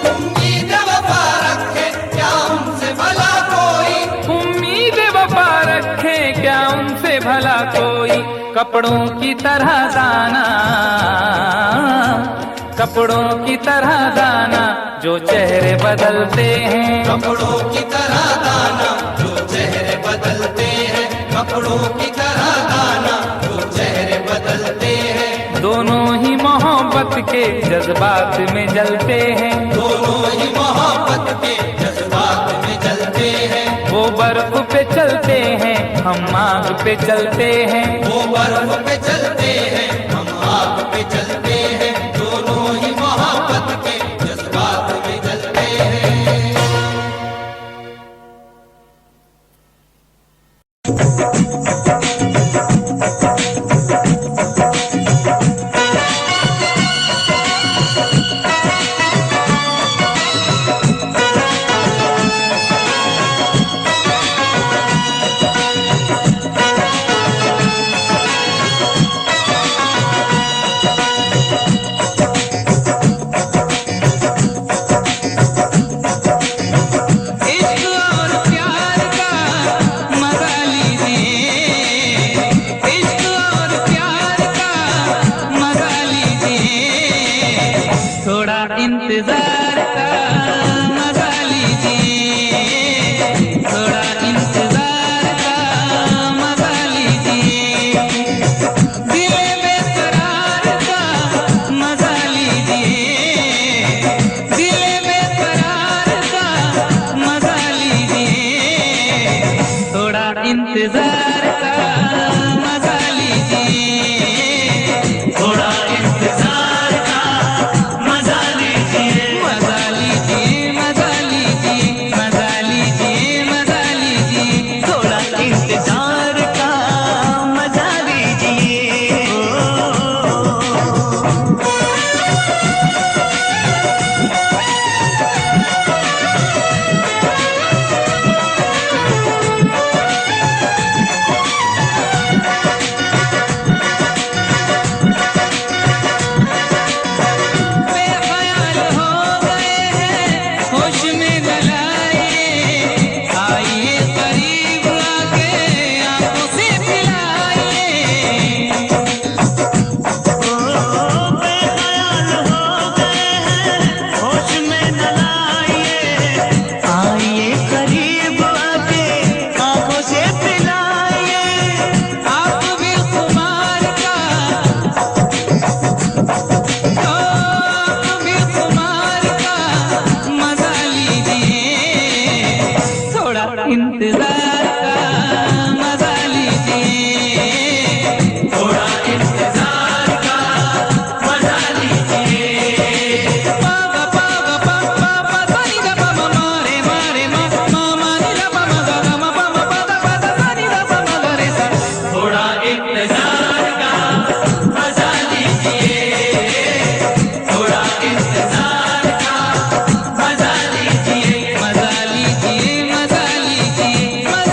उम्मीद वफा रखे क्या उनसे भला कोई, उम्मीद वफा रखे क्या उनसे भला कोई। कपड़ों की तरह दाना, कपड़ों की तरह दाना जो चेहरे बदलते हैं, कपड़ों की तरह दाना जो चेहरे बदलते हैं, कपड़ों की तरह दाना जो चेहरे बदलते हैं। दोनों ही मोहब्बत के जज्बात में जलते हैं, दोनों ही मोहब्बत के जज्बात में जलते हैं। वो बर्फ पे चलते हैं हम आग पे चलते हैं, वो बर्फ पे चलते हैं हम आग पे चलते हैं। दोनों ही मोहब्बत के जज्बात में जलते हैं। इश्क और प्यार का मजा लीजिए, इश्क और प्यार का मजा लीजिए, थोड़ा इंतजार का मजा लीजिए, थोड़ा इंतजार का मजा लीजिए, दिल बेकरार का मजा लीजिए, दिल बेकरार का मजा लीजिए, थोड़ा इंतजार का मजा लीजिए, थोड़ा इंतजार का मजा लीजिए, मजा लीजिए, मजा लीजिए, मजा लीजिए, मजा लीजिए, थोड़ा इंतजार का मजा लीजिए। बेख्याल हो गए हैं होश में गलाइए, आइए करीब आके आंखों से पिलाइए। बेख्याल हो गए हैं होश में गलाइए, आइए करीब आके आंखों से पिलाइए। आप भी खुमार का, आप भी खुमार का मजा लीजिए, थोड़ा इंतजार का मजा लीजिए, थोड़ा इंतजार का मजा लीजिए। पागा पागा पा पा पा सा नी दा पा मा मा रे मा रे मा मा मा नी दा पा मा गा गा मा पा मा पा दा पा दा सा नी दा पा मा गा रे सा। थोड़ा इंतजार का मजा लीजिए, थोड़ा इंतजार का मजा लीजिए, मजा लीजिए, मजा लीजिए, मजा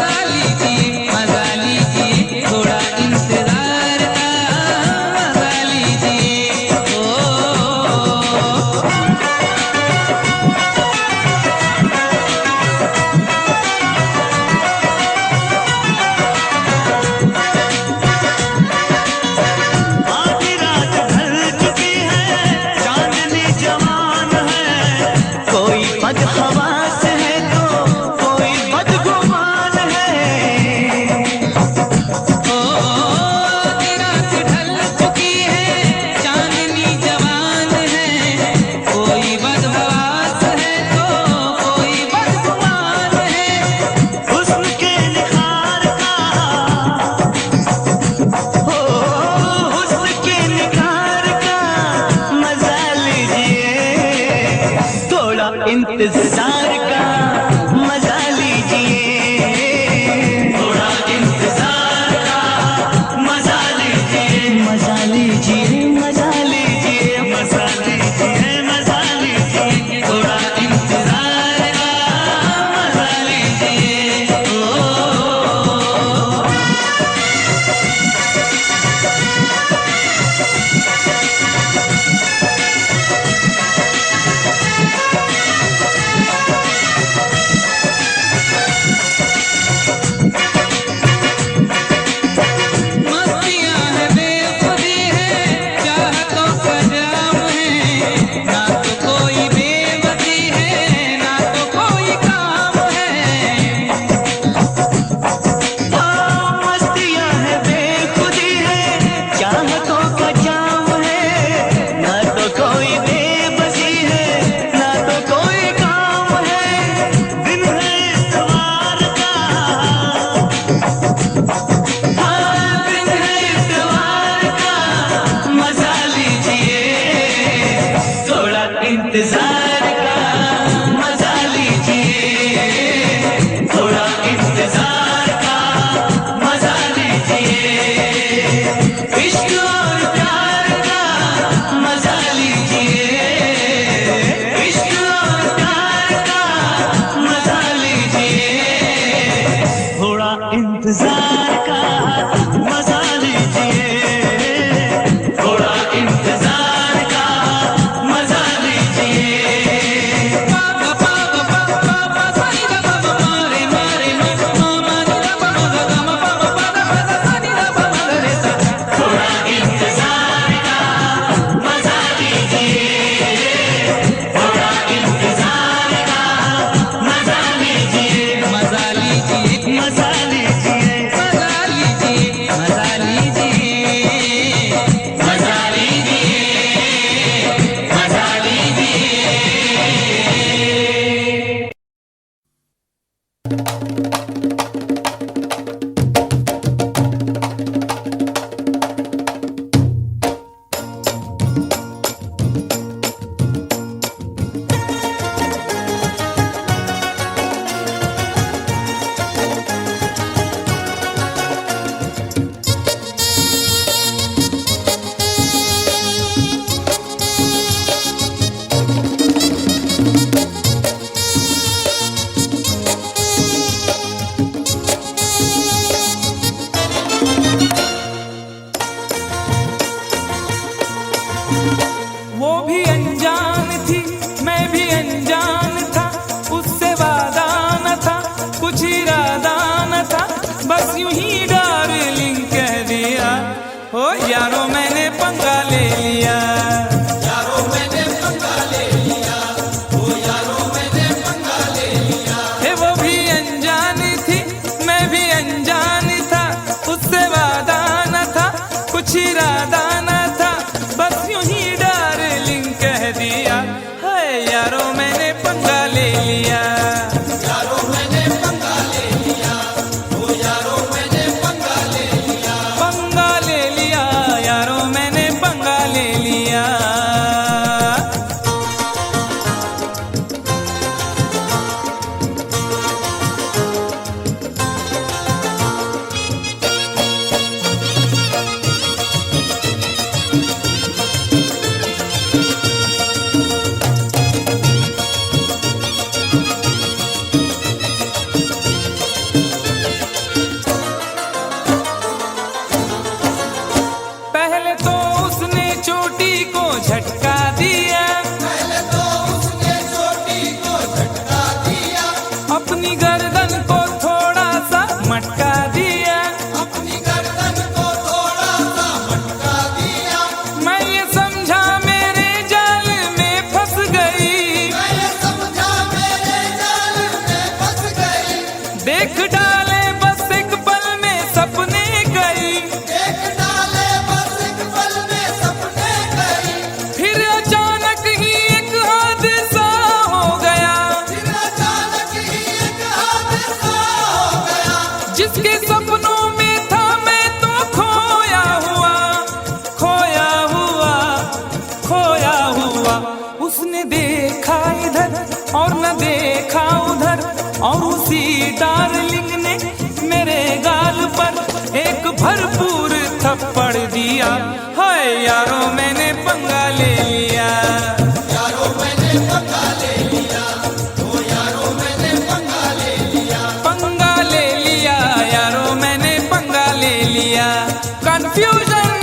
इंतजार का मजा लीजिए, थोड़ा इंतजार का मजा लीजिए। थोड़ा इंतजार का मजा लीजिए, थोड़ा इंतजार का मजा लीजिए, मजा लीजिए, मजा लीजिए, मजा लीजिए, मजा लीजिए, मजा लीजिए, मजा लीजिए। वो भी अनजान थी, मैं भी अनजान था, उससे वादा न था, कुछ इरादा न था, बस यूं ही डार्लिंग कह दिया। हो यारो मैंने पंगा ले लिया, यारो मैंने पंगा ले लिया, ओ यारो मैंने पंगा ले लिया। हे वो भी अनजान थी, मैं भी अनजान था, उससे वादा न था, कुछ इरादा न था, बस यूं ही डार्लिंग कह दिया। है यारो मैंने पंगा ले लिया, यारो मैंने पंगा ले लिया, ओ यारो मैंने पंगा ले लिया। पंगा ले लिया, यारो मैंने पंगा ले लिया। पहले तो उसने चोटी को झटका दिया, पहले तो उसने चोटी को झटका दिया, अपनी गर्दन को थोड़ा सा मटका दिया। अपनी गर्दन को थोड़ा सा मटका दिया। मैं ये समझा मेरे जाल में फंस गई, मैं ये समझा मेरे जाल में फंस गई। देख डाले बस एक पल में सपने गई, देख डाले बस एक पल में सपने गई। फिर अचानक ही एक हादसा हो गया, फिर अचानक ही एक हादसा हो गया। जिसके सपनों में था मैं तो खोया हुआ, खोया हुआ, खोया हुआ। उसने देखा इधर और न देखा उधर, और उसी डार्लिंग ने मेरे गाल पर एक भरपूर थप्पड़ दिया। हाय यारो मैंने पंगा ले लिया, यारो मैंने पंगा ले लिया, ओ यारो मैंने पंगा ले लिया। पंगा ले लिया, यारो मैंने पंगा ले लिया। कंफ्यूजन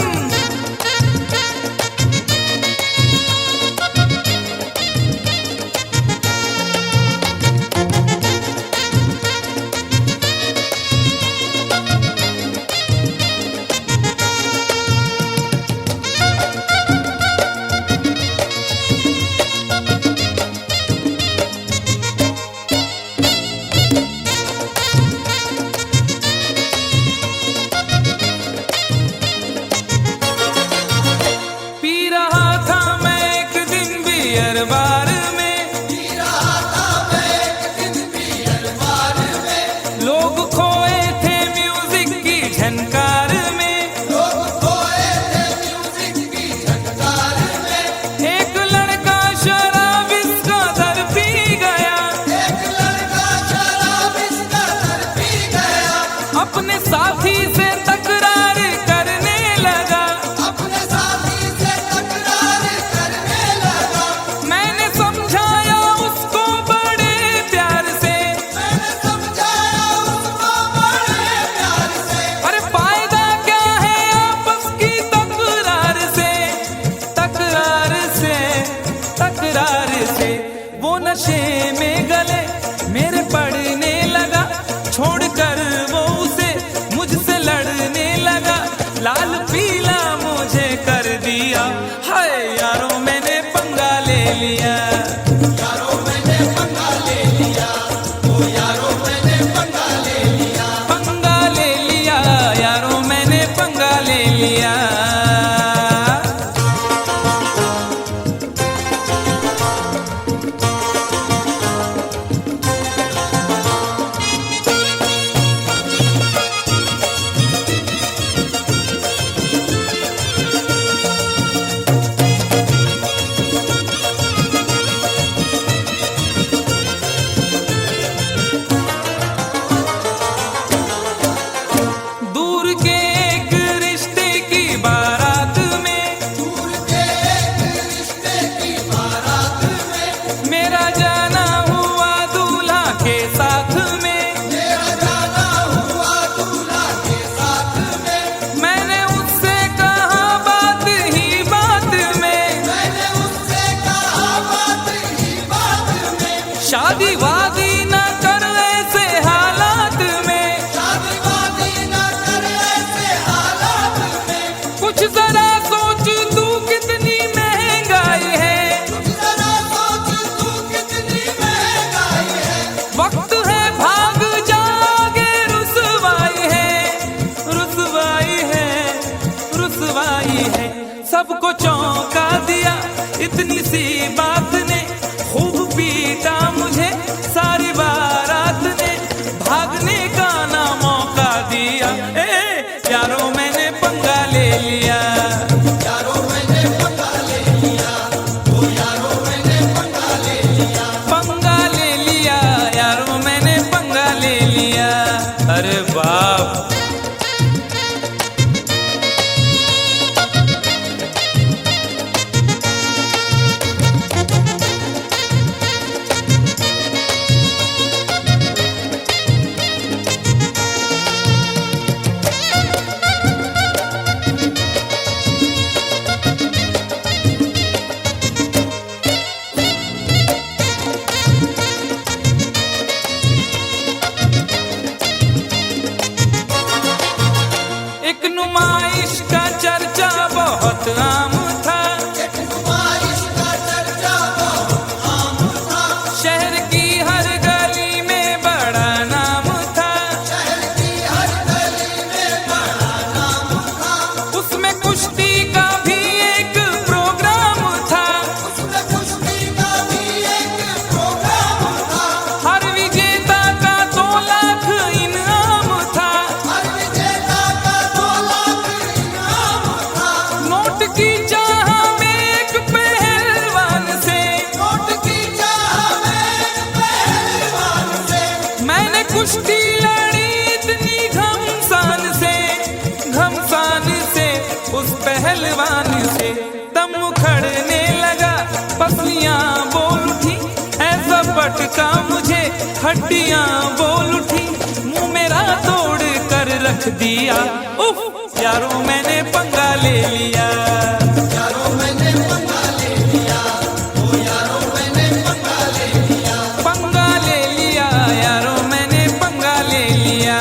सी बात ने खूब पीटा मुझे, सारी बारात ने भागने का ना मौका दिया। यारों मैंने पंगा ले लिया, यारों मैंने पंगा ले लिया, ओ यारों मैंने पंगा ले लिया। पंगा ले लिया, यारों मैंने पंगा ले लिया। अरे बाप, एक नुमाइश का चर्चा बहुत आम था, एक नुमाइश का चर्चा बहुत आम था, शहर की हर गली में बड़ा नाम था, शहर की हर गली में बड़ा नाम था। उसमें कुश्ती का भी एक प्रोग्राम था, उसमें कुश्ती का भी एक प्रोग्राम था, हर विजेता का 2 लाख इनाम था, हर विजेता का 2 लाख इनाम था। नोट की चाह में एक पहलवान से, नोट की चाह में एक पहलवान से, मैंने कुश्ती लड़ी इतनी घमसान से उस पहलवान से दम उखड़ने लगा, पसलियां बोल उठी, ऐसा पटका मुझे हड्डियां बोल उठी, मुंह मेरा तोड़ कर रख दिया। उफ, यारों मैंने पंगा ले लिया, यारों मैंने पंगा ले लिया, ओ यारों मैंने पंगा ले लिया। पंगा ले लिया, यारों मैंने पंगा ले लिया।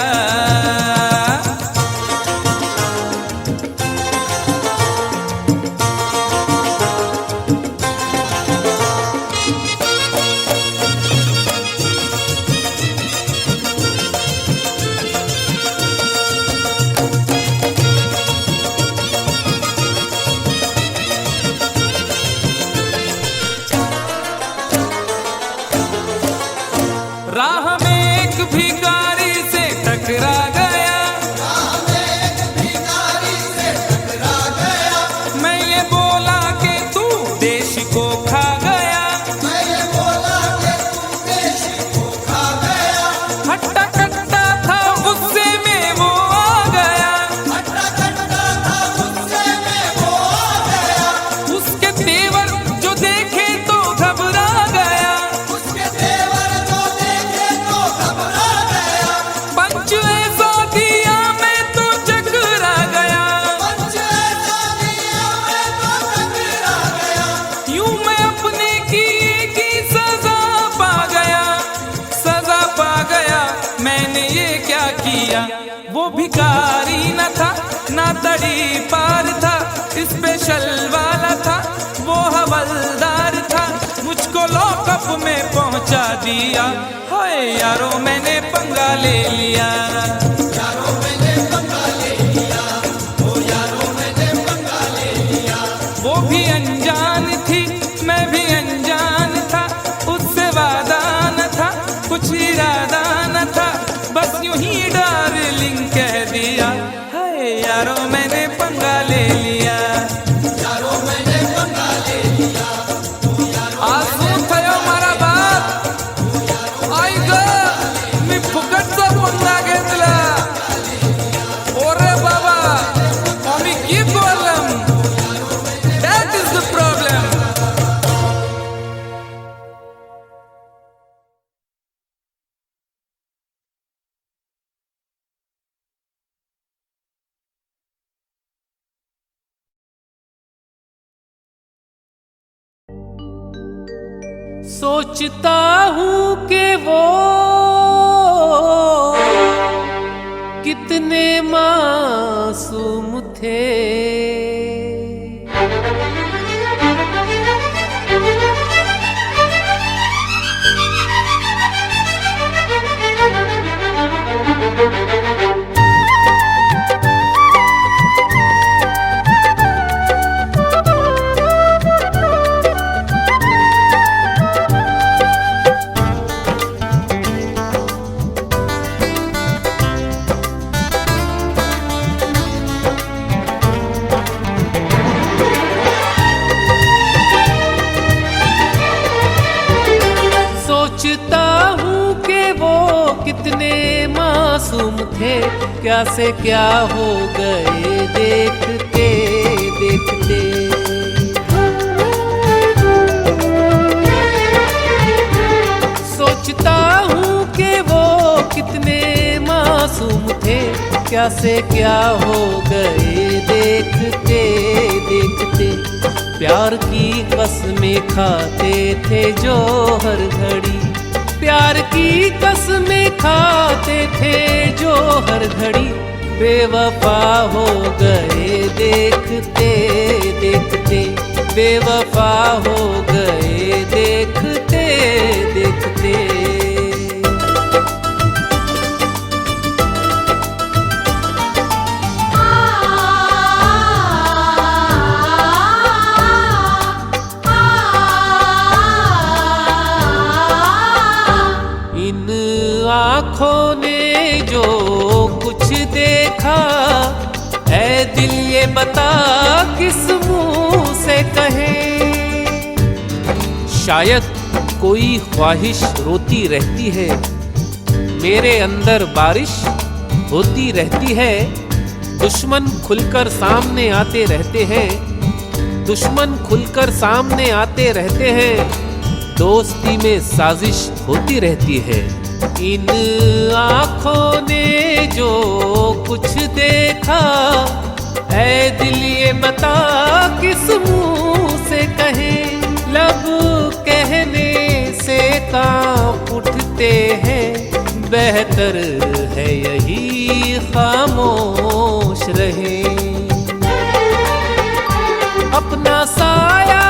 राह में एक भिखारी से टकरा गया, राह में एक भिखारी से टकरा गया, मैं ये बोला कि तू देश को खा गया, मैं ये बोला कि तू देश को खा गया। हट्टा कट्टा था गुस्से में वो आ गया, हट्टा कट्टा था गुस्से में वो आ गया, उसके तेवर जो देखे तो घबरा गया, उसके तेवर जो देखे तो घबरा गया। पंच ऐसा दिया मैं तो चकरा गया, पंच ऐसा दिया मैं तो टकरा गया, यूं मैं अपने किए की सजा पा गया, सजा पा गया। मैंने ये क्या किया, वो भिखारी न था ना तड़ी पार था, स्पेशल वाला था वो हवलदार था, मुझको लॉकअप में पहुंचा दिया। हाय यारों मैंने पंगा ले लिया, यारों मैंने पंगा ले लिया, ओ यारों मैंने पंगा ले लिया। वो भी अनजान थी मैं भी अनजान था, उससे वादा न था कुछ इरादा न था, बस यूं ही डार्लिंग कह दिया। हाय यारों मैंने पंगा ले लिया, यारों मैंने पंगा ले लिया, ओ यारों आज શું થયો મારા બાપ, आई ग मी फुकटचा पंगा घेतला. ओरे बाबा, आम्ही की problem, that is the problem. सोचता हूँ कि वो कितने मासूम थे, मासूम थे, क्या से क्या हो गए देखते देखते। सोचता हूँ कि वो कितने मासूम थे, क्या से क्या हो गए देखते देखते। प्यार की कसमें खाते थे जो हर घड़ी, प्यार की कसमें खाते थे जो हर घड़ी। बेवफा हो गए देखते देखते, बेवफा हो गए देखते देखते। इन आँखों ने जो कुछ देखा, ऐ दिल ये बता किस मुंह से कहे। शायद कोई ख्वाहिश रोती रहती है, मेरे अंदर बारिश होती रहती है। दुश्मन खुलकर सामने आते रहते हैं, दुश्मन खुलकर सामने आते रहते हैं। दोस्ती में साजिश होती रहती है। इन आँखों ने जो कुछ देखा, ऐ दिल ये बता किस मुंह से कहे। लब कहने से कांप उठते हैं, बेहतर है यही खामोश रहे। अपना साया,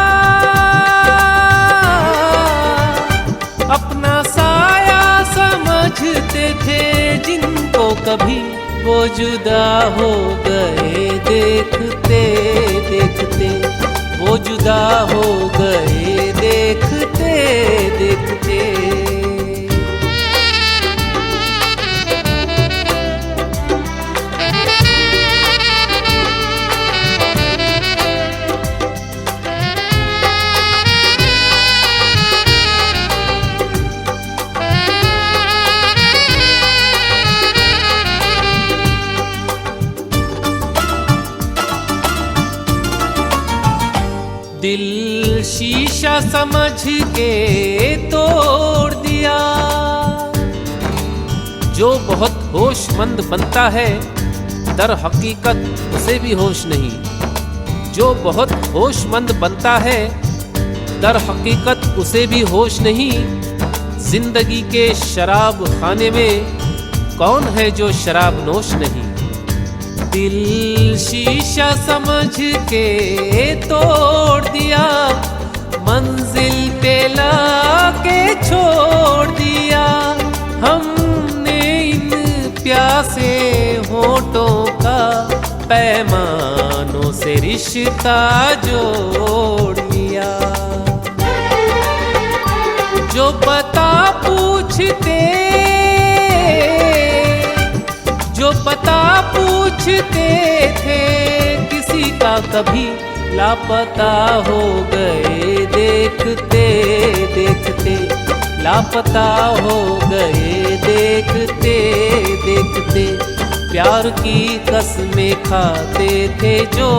अपना साया समझते थे जिनको कभी, वो जुदा हो गए देखते देखते, वो जुदा हो गए देखते देखते। दिल शीशा समझ के तोड़ दिया। जो बहुत होशमंद बनता है, दर हकीकत उसे भी होश नहीं। जो बहुत होशमंद बनता है, दर हकीकत उसे भी होश नहीं। जिंदगी के शराब खाने में कौन है जो शराब नोश नहीं। दिल शीशा समझ के तोड़ दिया, मंजिल पे लाके छोड़ दिया। हमने इन प्यासे होठों का पैमानों से रिश्ता जोड़ लिया। जो पता पूछते, जो पता पूछते थे किसी का कभी, लापता हो गए देखते देखते, लापता हो गए देखते देखते। प्यार की कसमें खाते थे जो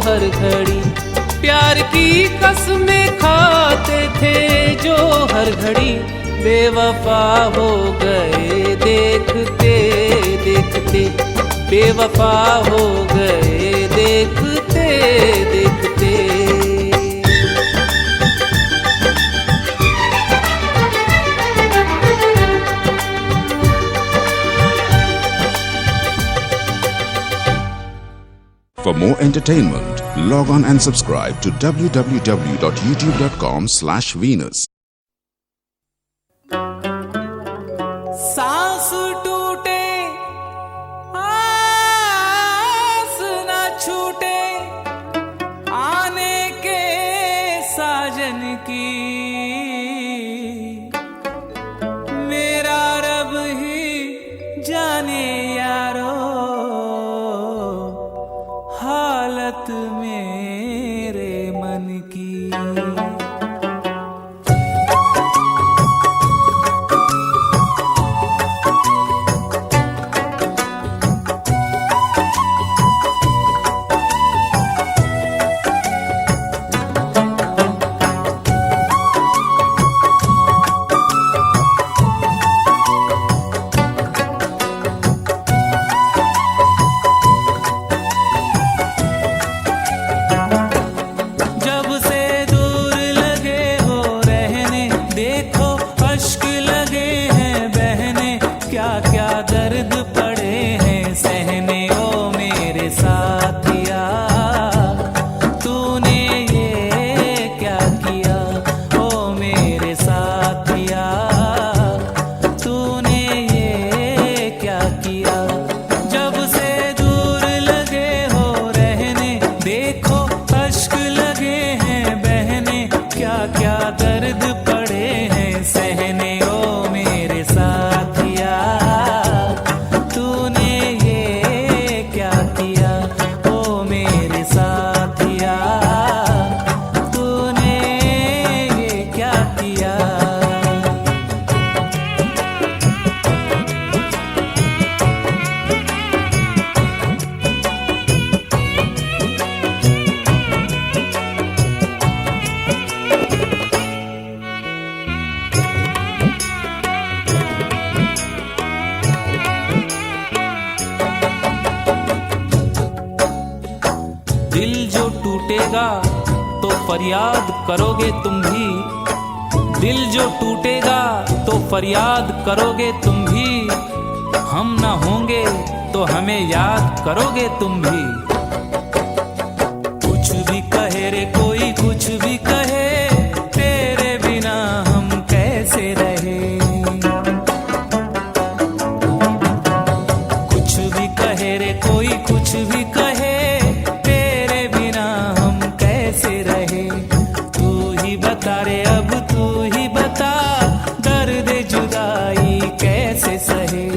हर घड़ी, प्यार की कसमें खाते थे जो हर घड़ी। बेवफा हो गए देखते देखते, बेवफा हो गए देखते देखते। For more entertainment, log on and subscribe to www.youtube.com/Venus. सांस टूटे आस न छूटे, आने के साजन की। मेरा रब ही जाने यारो हालत मेरे मन की। टूटेगा तो फरियाद करोगे तुम भी, दिल जो टूटेगा तो फरियाद करोगे तुम भी, हम न होंगे तो हमें याद करोगे तुम भी। कुछ भी कहे रे कोई कुछ भी कहे, तेरे बिना हम कैसे रहे। कुछ भी कहे रे कोई कुछ भी कहे, तेरे बिना हम कैसे रहे। तू ही बता रे अब तू ही बता, दर्द जुदाई कैसे सहे।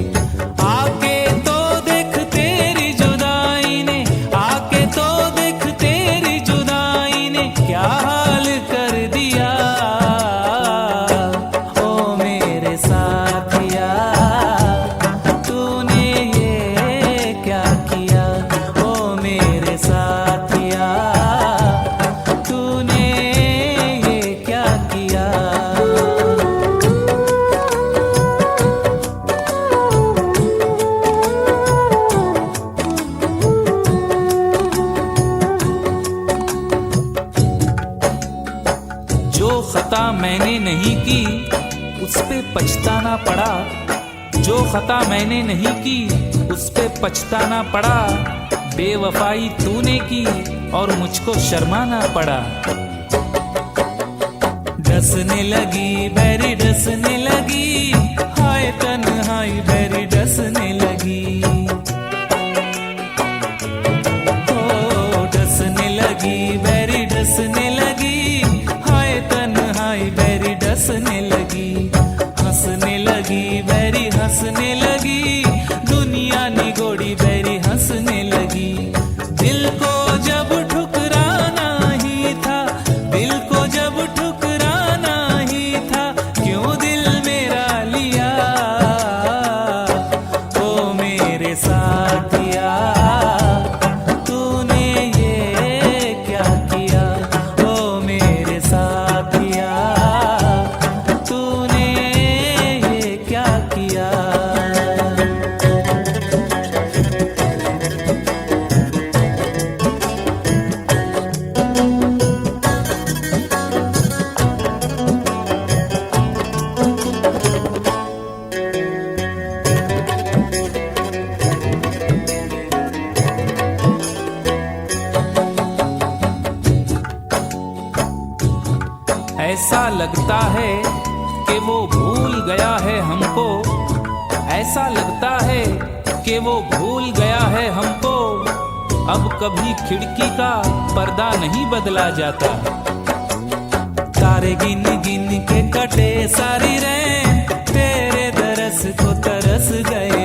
आके तो देख तेरी जुदाई ने, आके तो देख तेरी जुदाई ने क्या हाल कर दिया। ओ मेरे साथिया तूने ये क्या किया। ओ मेरे साथिया तूने ये क्या किया। जो खता मैंने नहीं की उस पे पछताना पड़ा, जो खता मैंने नहीं की उस पे पछताना पड़ा। बेवफाई तूने की और मुझको शर्माना पड़ा। डसने लगी बैरी डसने लगी, हाय तन्हाई बैरी डसने लगी। ओ डसने लगी बैरी डसने लगी, हाय तन्हाई बैरी डसने लगी। हंसने लगी बैरी हंसने लगी, दुनिया निगोड़ी बैरी हंसने लगी। दिल को जब ठुकराना ही था, दिल को जब ठुकराना ही था, क्यों दिल मेरा लिया। ओ मेरे साथिया तूने ये क्या किया। ओ मेरे साथिया तूने ये क्या किया। ऐसा लगता है कि वो भूल गया है हमको, ऐसा लगता है कि वो भूल गया है हमको। अब कभी खिड़की का पर्दा नहीं बदला जाता। तारे गिन गिन के कटे सारी रैन, तेरे दरस को तरस गए